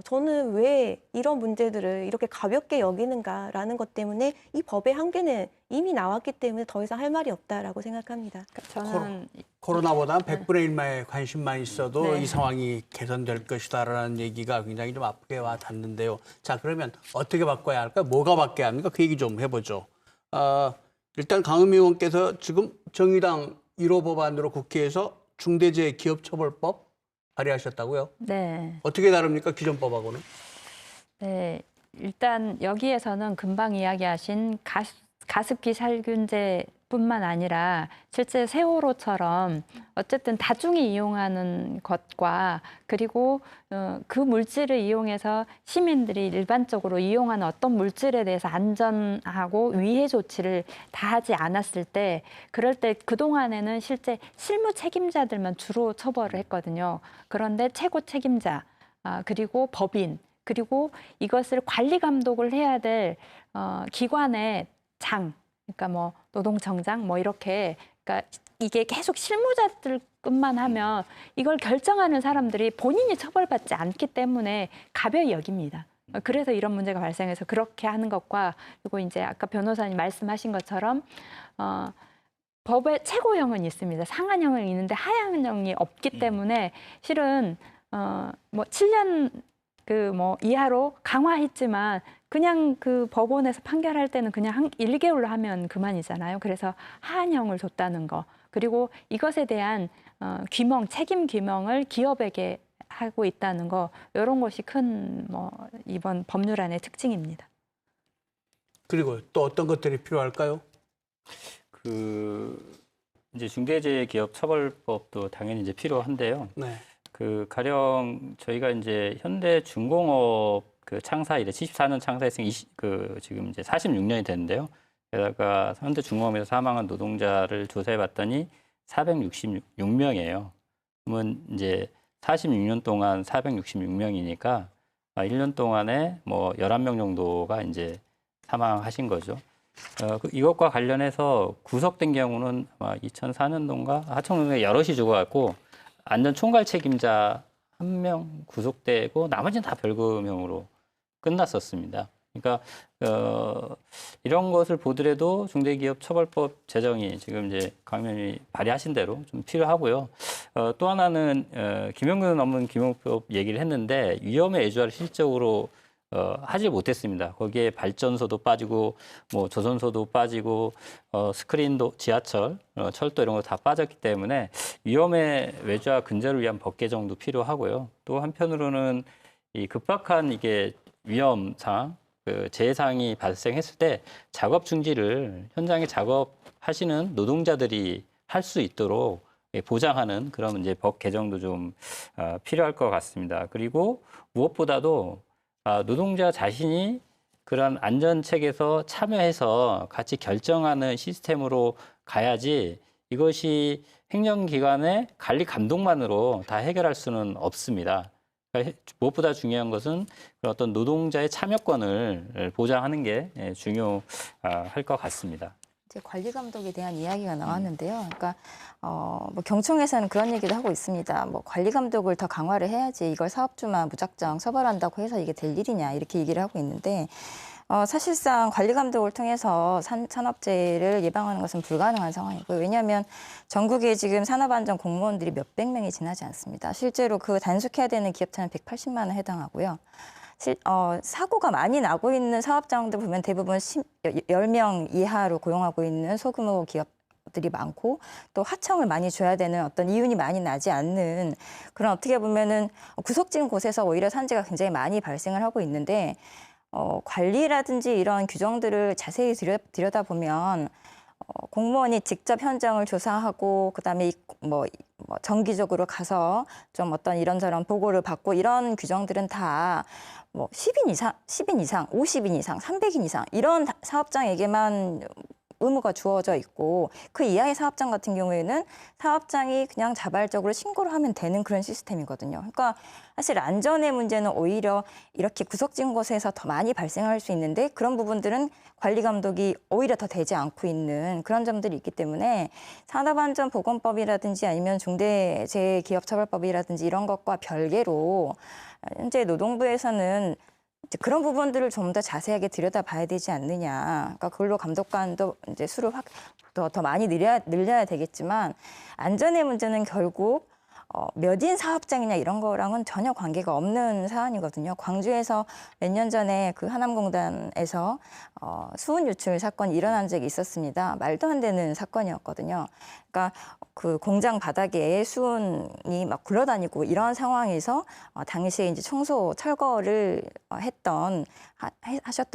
저는 왜 이런 문제들을 이렇게 가볍게 여기는가라는 것 때문에 이 법의 한계는 이미 나왔기 때문에 더 이상 할 말이 없다라고 생각합니다. 저는 코로나보다 100분의 1만에 관심만 있어도 네. 이 상황이 개선될 것이다라는 얘기가 굉장히 좀 아프게 와 닿는데요. 자, 그러면 어떻게 바꿔야 할까요? 뭐가 바뀌어야 합니까? 그 얘기 좀 해보죠. 일단 강은미 의원께서 지금 정의당 1호 법안으로 국회에서 중대재해기업처벌법 발의하셨다고요? 네. 어떻게 다릅니까? 기존 법하고는? 네, 일단 여기에서는 금방 이야기하신 가습기 살균제뿐만 아니라 실제 세월호처럼 어쨌든 다중이 이용하는 것과 그리고 그 물질을 이용해서 시민들이 일반적으로 이용하는 어떤 물질에 대해서 안전하고 위해 조치를 다 하지 않았을 때 그럴 때 그동안에는 실제 실무 책임자들만 주로 처벌을 했거든요. 그런데 최고 책임자 그리고 법인 그리고 이것을 관리 감독을 해야 될 기관의 그러니까 뭐 노동청장 뭐 이렇게 그러니까 이게 계속 실무자들뿐만 하면 이걸 결정하는 사람들이 본인이 처벌받지 않기 때문에 가벼이 여깁니다. 그래서 이런 문제가 발생해서 그렇게 하는 것과 그리고 이제 아까 변호사님 말씀하신 것처럼 법에 최고형은 있습니다. 상한형은 있는데 하한형이 없기 때문에 실은 뭐 7년 이하로 강화했지만 그냥 그 법원에서 판결할 때는 그냥 1개월로 하면 그만이잖아요. 그래서 하한형을 줬다는 거. 그리고 이것에 대한 책임 규명을 기업에게 하고 있다는 거. 이런 것이 큰 이번 법률안의 특징입니다. 그리고 또 어떤 것들이 필요할까요? 이제 중대재해기업처벌법도 당연히 이제 필요한데요. 네. 가령 저희가 이제 현대중공업 창사 이래 74년 창사했으니 지금 이제 46년이 됐는데요. 게다가 현대중공업에서 사망한 노동자를 조사해봤더니 466명이에요. 그러면 이제 46년 동안 466명이니까 1년 동안에 뭐 11명 정도가 이제 사망하신 거죠. 이것과 관련해서 구속된 경우는 아마 2004년도인가 하청농에 여럿이 죽어갖고 안전 총괄 책임자 1명 구속되고 나머지는 다 벌금형으로 끝났었습니다. 그러니까 이런 것을 보더라도 중대기업처벌법 제정이 지금 이제 강의원이 발의하신 대로 좀 필요하고요. 또 하나는 김용근 업무 기밀법 얘기를 했는데 위험의 애주화를 실질적으로 하지 못했습니다. 거기에 발전소도 빠지고 뭐 조선소도 빠지고 스크린도 지하철, 철도 이런 거 다 빠졌기 때문에 위험의 외주화 근절을 위한 법 개정도 필요하고요. 또 한편으로는 이 급박한 이게 위험 상황, 그 재해상이 발생했을 때 작업 중지를 현장에 작업하시는 노동자들이 할 수 있도록 보장하는 그런 이제 법 개정도 좀 필요할 것 같습니다. 그리고 무엇보다도 노동자 자신이 그런 안전책에서 참여해서 같이 결정하는 시스템으로 가야지 이것이 행정기관의 관리 감독만으로 다 해결할 수는 없습니다. 그러니까 무엇보다 중요한 것은 어떤 노동자의 참여권을 보장하는 게 중요할 것 같습니다. 이제 관리 감독에 대한 이야기가 나왔는데요. 그러니까 뭐 경총에서는 그런 얘기도 하고 있습니다. 뭐 관리 감독을 더 강화를 해야지 이걸 사업주만 무작정 처벌한다고 해서 이게 될 일이냐 이렇게 얘기를 하고 있는데 사실상 관리 감독을 통해서 산업재해를 예방하는 것은 불가능한 상황이고요. 왜냐하면 전국에 지금 산업안전 공무원들이 몇백 명이 지나지 않습니다. 실제로 그 단속해야 되는 기업체는 180만 원 해당하고요. 사고가 많이 나고 있는 사업장들 보면 대부분 10명 이하로 고용하고 있는 소규모 기업들이 많고 또 하청을 많이 줘야 되는 어떤 이윤이 많이 나지 않는 그런 어떻게 보면은 구석진 곳에서 오히려 산재가 굉장히 많이 발생을 하고 있는데 관리라든지 이런 규정들을 자세히 들여다보면 공무원이 직접 현장을 조사하고 그다음에 뭐 정기적으로 가서 좀 어떤 이런저런 보고를 받고 이런 규정들은 다 뭐 10인 이상, 50인 이상, 300인 이상 이런 사업장에게만 의무가 주어져 있고 그 이하의 사업장 같은 경우에는 사업장이 그냥 자발적으로 신고를 하면 되는 그런 시스템이거든요. 그러니까 사실 안전의 문제는 오히려 이렇게 구석진 곳에서 더 많이 발생할 수 있는데 그런 부분들은 관리 감독이 오히려 더 되지 않고 있는 그런 점들이 있기 때문에 산업안전보건법이라든지 아니면 중대재해기업처벌법이라든지 이런 것과 별개로 현재 노동부에서는 이제 그런 부분들을 좀 더 자세하게 들여다봐야 되지 않느냐. 그러니까 근로 감독관도 이제 수를 더 많이 늘려야 되겠지만 안전의 문제는 결국 몇인 사업장이냐 이런 거랑은 전혀 관계가 없는 사안이거든요. 광주에서 몇 년 전에 그 하남공단에서 수은 유출 사건이 일어난 적이 있었습니다. 말도 안 되는 사건이었거든요. 그러니까 그 공장 바닥에 수은이 막 굴러다니고 이런 상황에서 당시에 이제 청소 철거를 하셨던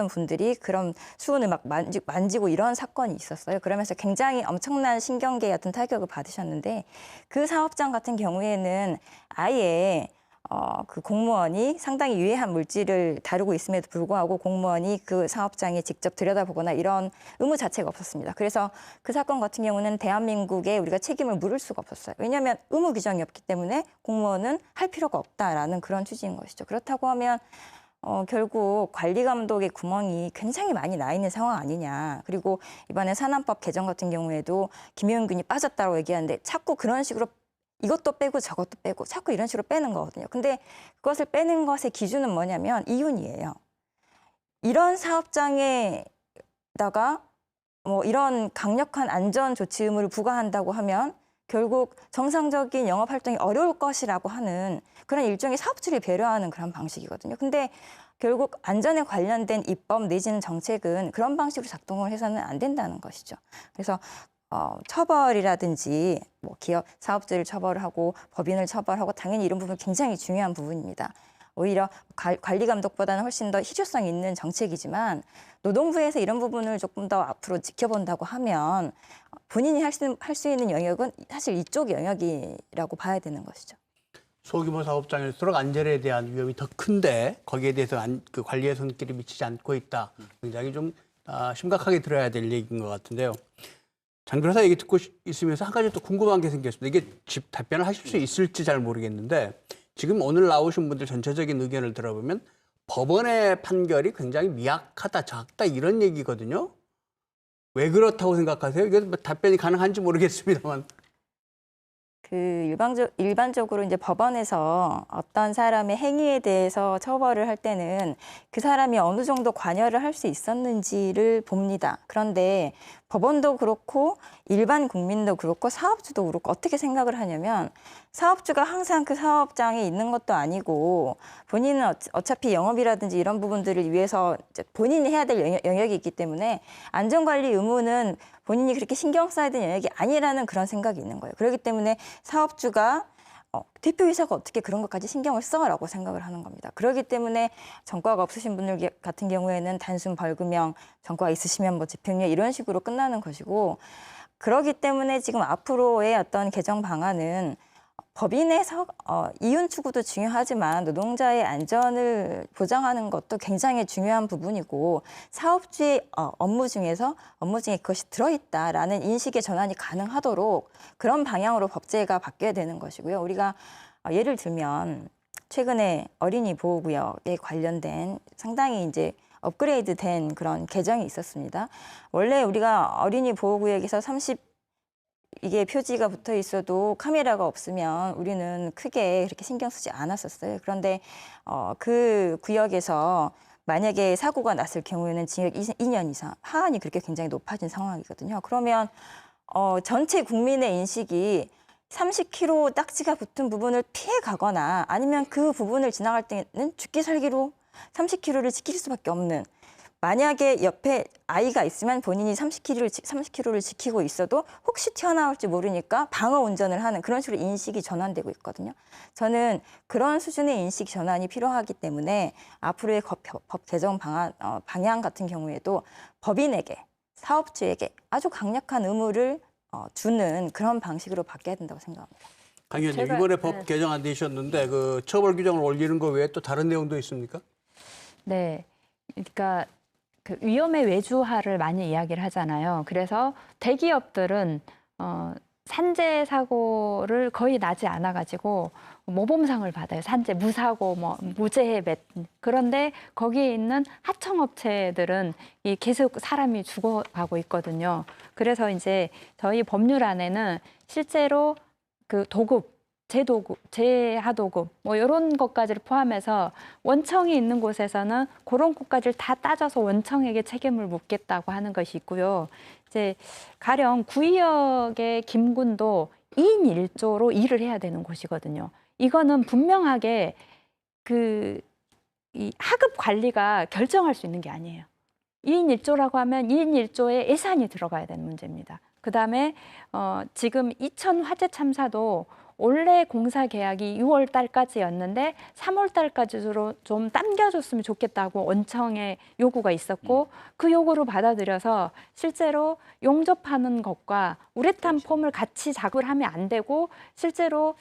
분들이 그런 수은을 막 만지고 이런 사건이 있었어요. 그러면서 굉장히 엄청난 신경계 같은 타격을 받으셨는데 그 사업장 같은 경우에는 아예 그 공무원이 상당히 유해한 물질을 다루고 있음에도 불구하고 공무원이 그 사업장에 직접 들여다보거나 이런 의무 자체가 없었습니다. 그래서 그 사건 같은 경우는 대한민국에 우리가 책임을 물을 수가 없었어요. 왜냐하면 의무 규정이 없기 때문에 공무원은 할 필요가 없다라는 그런 취지인 것이죠. 그렇다고 하면 결국 관리 감독의 구멍이 굉장히 많이 나 있는 상황 아니냐. 그리고 이번에 산안법 개정 같은 경우에도 김용균이 빠졌다고 얘기하는데 자꾸 그런 식으로 이것도 빼고 저것도 빼고 자꾸 이런 식으로 빼는 거거든요. 근데 그것을 빼는 것의 기준은 뭐냐면 이윤이에요. 이런 사업장에다가 뭐 이런 강력한 안전 조치 의무를 부과한다고 하면 결국 정상적인 영업 활동이 어려울 것이라고 하는 그런 일종의 사업주를 배려하는 그런 방식이거든요. 근데 결국 안전에 관련된 입법 내지는 정책은 그런 방식으로 작동을 해서는 안 된다는 것이죠. 그래서 처벌이라든지 뭐 기업 사업주를 처벌하고 법인을 처벌하고 당연히 이런 부분 굉장히 중요한 부분입니다. 오히려 관리 감독보다는 훨씬 더 실효성 있는 정책이지만 노동부에서 이런 부분을 조금 더 앞으로 지켜본다고 하면 본인이 할 수 있는 영역은 사실 이쪽 영역이라고 봐야 되는 것이죠. 소규모 사업장일수록 안전에 대한 위험이 더 큰데 거기에 대해서 그 관리의 손길이 미치지 않고 있다. 굉장히 좀 심각하게 들어야 될 얘기인 것 같은데요. 장 변호사 얘기 듣고 있으면서 한 가지 또 궁금한 게 생겼습니다. 이게 답변을 하실 수 있을지 잘 모르겠는데 지금 오늘 나오신 분들 전체적인 의견을 들어보면 법원의 판결이 굉장히 미약하다, 작다 이런 얘기거든요. 왜 그렇다고 생각하세요? 이게 뭐 답변이 가능한지 모르겠습니다만. 일반적으로 이제 법원에서 어떤 사람의 행위에 대해서 처벌을 할 때는 그 사람이 어느 정도 관여를 할 수 있었는지를 봅니다. 그런데 법원도 그렇고 일반 국민도 그렇고 사업주도 그렇고 어떻게 생각을 하냐면 사업주가 항상 그 사업장에 있는 것도 아니고 본인은 어차피 영업이라든지 이런 부분들을 위해서 이제 본인이 해야 될 영역이 있기 때문에 안전관리 의무는 본인이 그렇게 신경 써야 되는 영역이 아니라는 그런 생각이 있는 거예요. 그렇기 때문에 사업주가 대표이사가 어떻게 그런 것까지 신경을 써라고 생각을 하는 겁니다. 그렇기 때문에 전과가 없으신 분들 같은 경우에는 단순 벌금형, 전과가 있으시면 뭐 집행유예 이런 식으로 끝나는 것이고 그렇기 때문에 지금 앞으로의 어떤 개정 방안은 법인에서 이윤 추구도 중요하지만 노동자의 안전을 보장하는 것도 굉장히 중요한 부분이고 사업주의 업무 중에 그것이 들어있다라는 인식의 전환이 가능하도록 그런 방향으로 법제가 바뀌어야 되는 것이고요. 우리가 예를 들면 최근에 어린이 보호구역에 관련된 상당히 이제 업그레이드된 그런 개정이 있었습니다. 원래 우리가 어린이 보호구역에서 이게 표지가 붙어 있어도 카메라가 없으면 우리는 크게 그렇게 신경 쓰지 않았었어요. 그런데 그 구역에서 만약에 사고가 났을 경우에는 징역 2년 이상, 하한이 그렇게 굉장히 높아진 상황이거든요. 그러면 전체 국민의 인식이 30km 딱지가 붙은 부분을 피해 가거나 아니면 그 부분을 지나갈 때는 죽기 살기로 30km를 지킬 수밖에 없는 만약에 옆에 아이가 있으면 본인이 30km를 지키고 있어도 혹시 튀어나올지 모르니까 방어 운전을 하는 그런 식으로 인식이 전환되고 있거든요. 저는 그런 수준의 인식 전환이 필요하기 때문에 앞으로의 법 개정 방향 같은 경우에도 법인에게, 사업주에게 아주 강력한 의무를 주는 그런 방식으로 바뀌어야 된다고 생각합니다. 강 의원님, 이번에 법 개정안 되셨는데 그 처벌 규정을 올리는 거 외에 또 다른 내용도 있습니까? 네. 그러니까 그 위험의 외주화를 많이 이야기를 하잖아요. 그래서 대기업들은 산재 사고를 거의 나지 않아 가지고 모범상을 받아요. 산재, 무사고, 뭐 무죄에 그런데 거기에 있는 하청업체들은 계속 사람이 죽어가고 있거든요. 그래서 이제 저희 법률안에는 실제로 그 도급, 재도급, 재하도급 뭐 이런 것까지를 포함해서 원청이 있는 곳에서는 그런 것까지를 다 따져서 원청에게 책임을 묻겠다고 하는 것이 있고요. 이제 가령 구의역의 김군도 2인 1조로 일을 해야 되는 곳이거든요. 이거는 분명하게 이 하급 관리가 결정할 수 있는 게 아니에요. 2인 1조라고 하면 2인 1조에 예산이 들어가야 되는 문제입니다. 그다음에 지금 이천 화재 참사도 원래 공사 계약이 6월 달까지였는데 3월 달까지로 좀 당겨줬으면 좋겠다고 원청의 요구가 있었고 그 요구를 받아들여서 실제로 용접하는 것과 우레탄 폼을 같이 작업을 하면 안 되고 실제로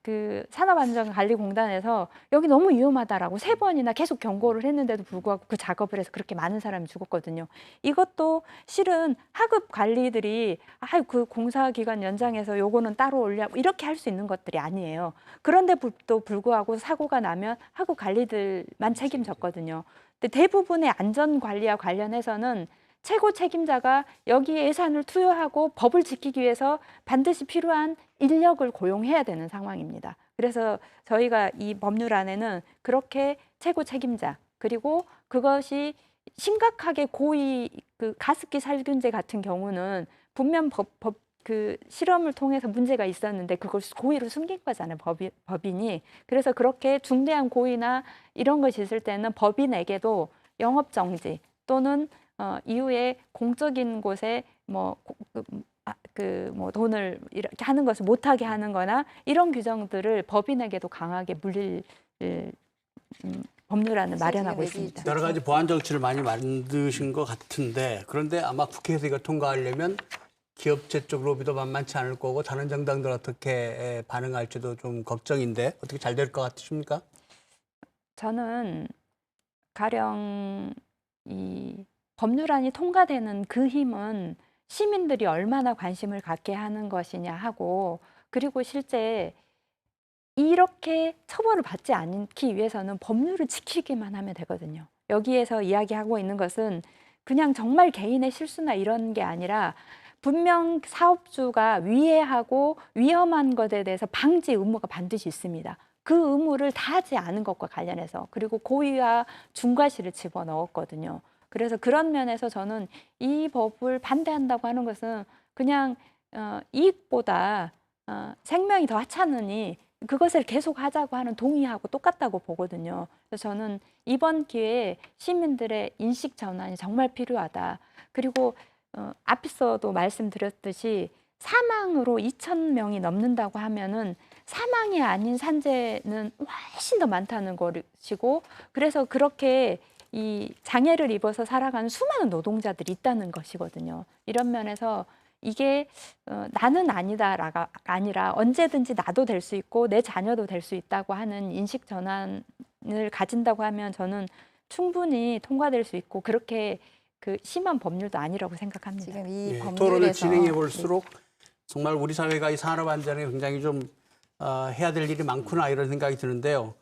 그 산업안전관리공단에서 여기 너무 위험하다라고 3번이나 계속 경고를 했는데도 불구하고 그 작업을 해서 그렇게 많은 사람이 죽었거든요. 이것도 실은 하급 관리들이 그 공사 기간 연장해서 요거는 따로 올려 이렇게 할 수 있는 것들이 아니에요. 그런데도 불구하고 사고가 나면 하급 관리들만 책임졌거든요. 근데 대부분의 안전관리와 관련해서는 최고 책임자가 여기에 예산을 투여하고 법을 지키기 위해서 반드시 필요한 인력을 고용해야 되는 상황입니다. 그래서 저희가 이 법률안에는 그렇게 최고 책임자 그리고 그것이 심각하게 고의 그 가습기 살균제 같은 경우는 분명 그 실험을 통해서 문제가 있었는데 그걸 고의로 숨긴 거잖아요, 법인이. 그래서 그렇게 중대한 고의나 이런 것이 있을 때는 법인에게도 영업정지 또는 이후에 공적인 곳에 뭐 돈을 이렇게 하는 것을 못하게 하는 거나 이런 규정들을 법인에게도 강하게 물릴 법률안을 마련하고 있습니다. 여러 가지 보완 정치를 많이 만드신 것 같은데 그런데 아마 국회에서 이거 통과하려면 기업체 쪽 로비도 만만치 않을 거고 다른 정당들 어떻게 반응할지도 좀 걱정인데 어떻게 잘 될 것 같으십니까? 저는 가령 이 법률안이 통과되는 그 힘은 시민들이 얼마나 관심을 갖게 하는 것이냐 하고 그리고 실제 이렇게 처벌을 받지 않기 위해서는 법률을 지키기만 하면 되거든요. 여기에서 이야기하고 있는 것은 그냥 정말 개인의 실수나 이런 게 아니라 분명 사업주가 위해하고 위험한 것에 대해서 방지 의무가 반드시 있습니다. 그 의무를 다하지 않은 것과 관련해서 그리고 고의와 중과실을 집어넣었거든요. 그래서 그런 면에서 저는 이 법을 반대한다고 하는 것은 그냥 이익보다 생명이 더 하찮으니 그것을 계속 하자고 하는 동의하고 똑같다고 보거든요. 그래서 저는 이번 기회에 시민들의 인식 전환이 정말 필요하다. 그리고 앞에서도 말씀드렸듯이 사망으로 2,000명이 넘는다고 하면은 사망이 아닌 산재는 훨씬 더 많다는 것이고, 그래서 그렇게 이 장애를 입어서 살아가는 수많은 노동자들이 있다는 것이거든요. 이런 면에서 이게 나는 아니다가 아니라 언제든지 나도 될 수 있고 내 자녀도 될 수 있다고 하는 인식 전환을 가진다고 하면 저는 충분히 통과될 수 있고 그렇게 그 심한 법률도 아니라고 생각합니다. 지금 이 예, 법률에서 토론을 진행해 볼수록 정말 우리 사회가 이 산업 안전에 굉장히 좀 해야 될 일이 많구나 이런 생각이 드는데요.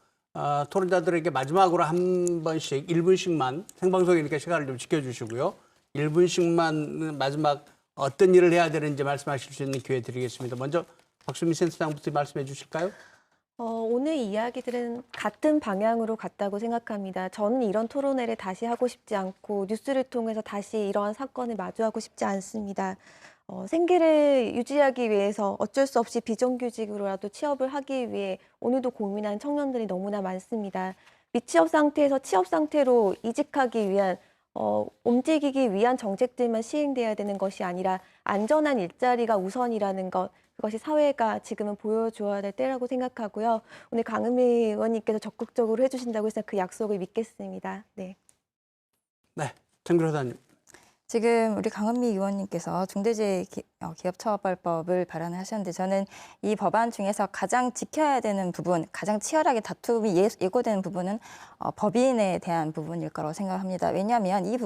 토론자들에게 마지막으로 한 번씩 1분씩만 생방송이니까 시간을 좀 지켜주시고요. 1분씩만 마지막 어떤 일을 해야 되는지 말씀하실 수 있는 기회 드리겠습니다. 먼저 박수미 센터장부터 말씀해 주실까요? 오늘 이야기들은 같은 방향으로 갔다고 생각합니다. 저는 이런 토론회를 다시 하고 싶지 않고 뉴스를 통해서 다시 이러한 사건을 마주하고 싶지 않습니다. 생계를 유지하기 위해서 어쩔 수 없이 비정규직으로라도 취업을 하기 위해 오늘도 고민하는 청년들이 너무나 많습니다. 미취업 상태에서 취업 상태로 이직하기 위한 움직이기 위한 정책들만 시행돼야 되는 것이 아니라 안전한 일자리가 우선이라는 것, 그것이 사회가 지금은 보여줘야 될 때라고 생각하고요. 오늘 강은미 의원님께서 적극적으로 해주신다고 해서 그 약속을 믿겠습니다. 네. 네, 정 변호사님. 지금 우리 강은미 의원님께서 중대재해기업처벌법을 발언을 하셨는데 저는 이 법안 중에서 가장 지켜야 되는 부분, 가장 치열하게 다툼이 예고되는 부분은 법인에 대한 부분일 거라고 생각합니다. 왜냐하면 이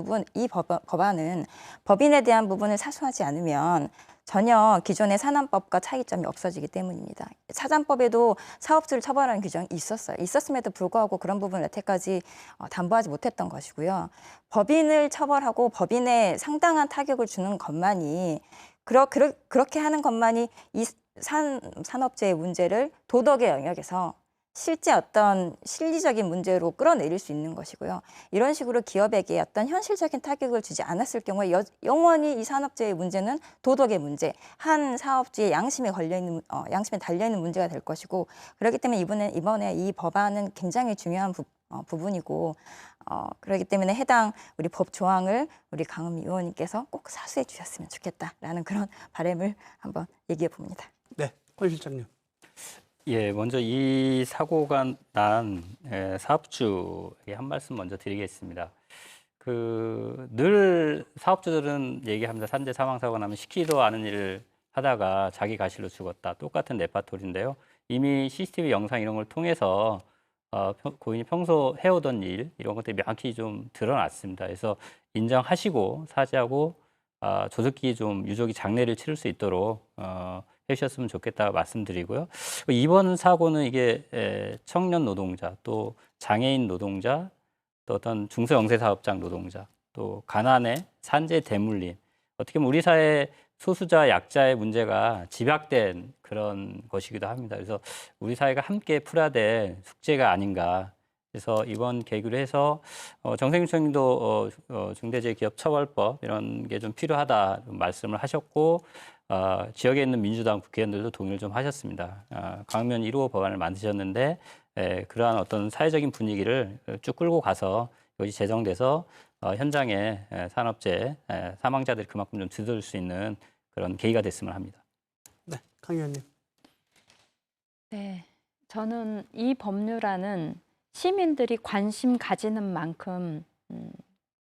법안은 법인에 대한 부분을 사수하지 않으면 전혀 기존의 산안법과 차이점이 없어지기 때문입니다. 사단법에도 사업주를 처벌하는 규정이 있었어요. 있었음에도 불구하고 그런 부분을 여태까지 담보하지 못했던 것이고요. 법인을 처벌하고 법인에 상당한 타격을 주는 것만이 그렇게 하는 것만이 이 산업재해 문제를 도덕의 영역에서 실제 어떤 실리적인 문제로 끌어내릴 수 있는 것이고요. 이런 식으로 기업에게 어떤 현실적인 타격을 주지 않았을 경우에 영원히 이 산업재해 문제는 도덕의 문제, 한 사업주의 양심에 양심에 달려있는 문제가 될 것이고, 그렇기 때문에 이번에 이 법안은 굉장히 중요한 부분이고, 그렇기 때문에 해당 우리 법 조항을 우리 강은미 의원님께서 꼭 사수해 주셨으면 좋겠다라는 그런 바람을 한번 얘기해 봅니다. 네, 권 실장님. 예, 먼저 이 사고가 난 사업주에게 한 말씀 먼저 드리겠습니다. 늘 사업주들은 얘기합니다. 산재 사망 사고가 나면 시키지도 않은 일을 하다가 자기 가실로 죽었다. 똑같은 레파토리인데요. 이미 CCTV 영상 이런 걸 통해서 고인이 평소 해오던 일 이런 것들이 명확히 좀 드러났습니다. 그래서 인정하시고 사죄하고 조속히 좀 유족이 장례를 치를 수 있도록 해주셨으면 좋겠다 말씀드리고요. 이번 사고는 이게 청년 노동자, 또 장애인 노동자, 또 어떤 중소영세사업장 노동자, 또 가난의 산재 대물림, 어떻게 보면 우리 사회 소수자 약자의 문제가 집약된 그런 것이기도 합니다. 그래서 우리 사회가 함께 풀어야 될 숙제가 아닌가. 그래서 이번 계기로 해서 정세균 총리도 중대재해기업처벌법 이런 게 좀 필요하다 말씀을 하셨고, 지역에 있는 민주당 국회의원들도 동의를 좀 하셨습니다. 강면 1호 법안을 만드셨는데 그러한 어떤 사회적인 분위기를 쭉 끌고 가서 이것이 제정돼서 현장에 산업재해 사망자들이 그만큼 좀 줄어들 수 있는 그런 계기가 됐으면 합니다. 네, 강 의원님. 네, 저는 이 법률안은 시민들이 관심 가지는 만큼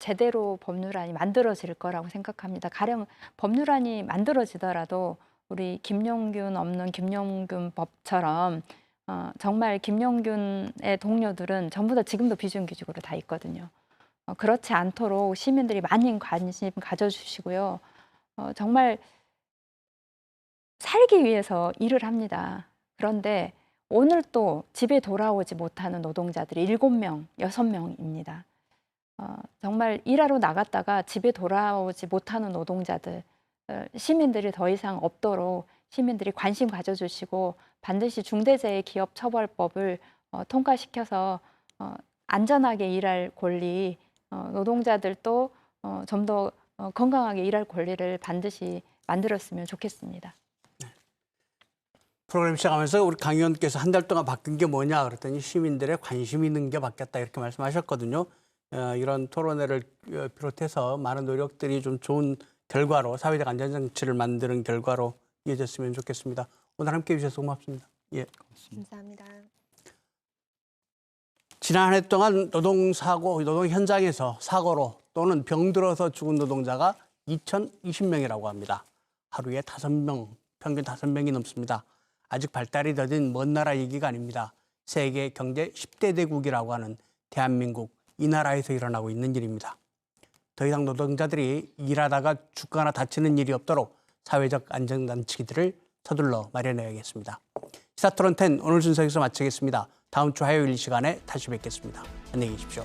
제대로 법률안이 만들어질 거라고 생각합니다. 가령 법률안이 만들어지더라도 우리 김용균 없는 김용균 법처럼 정말 김용균의 동료들은 전부 다 지금도 비정규직으로 다 있거든요. 그렇지 않도록 시민들이 많은 관심 가져주시고요. 정말 살기 위해서 일을 합니다. 그런데 오늘 또 집에 돌아오지 못하는 노동자들이 7명, 6명입니다. 정말 일하러 나갔다가 집에 돌아오지 못하는 노동자들, 시민들이 더 이상 없도록 시민들이 관심 가져주시고 반드시 중대재해기업처벌법을 통과시켜서 안전하게 일할 권리, 노동자들도 좀 더 건강하게 일할 권리를 반드시 만들었으면 좋겠습니다. 프로그램 시작하면서 우리 강 의원께서 한 달 동안 바뀐 게 뭐냐 그랬더니 시민들의 관심 있는 게 바뀌었다 이렇게 말씀하셨거든요. 이런 토론회를 비롯해서 많은 노력들이 좀 좋은 결과로 사회적 안전장치를 만드는 결과로 이어졌으면 좋겠습니다. 오늘 함께해 주셔서 고맙습니다. 예. 감사합니다. 지난 한 해 동안 노동사고, 노동 현장에서 사고로 또는 병들어서 죽은 노동자가 2,020명이라고 합니다. 하루에 5명, 평균 5명이 넘습니다. 아직 발달이 더딘 먼 나라 얘기가 아닙니다. 세계 경제 10대 대국이라고 하는 대한민국, 이 나라에서 일어나고 있는 일입니다. 더 이상 노동자들이 일하다가 죽거나 다치는 일이 없도록 사회적 안전장치들을 서둘러 마련해야겠습니다. 시사토론 10 오늘 순서 여기서 마치겠습니다. 다음 주 화요일 이 시간에 다시 뵙겠습니다. 안녕히 계십시오.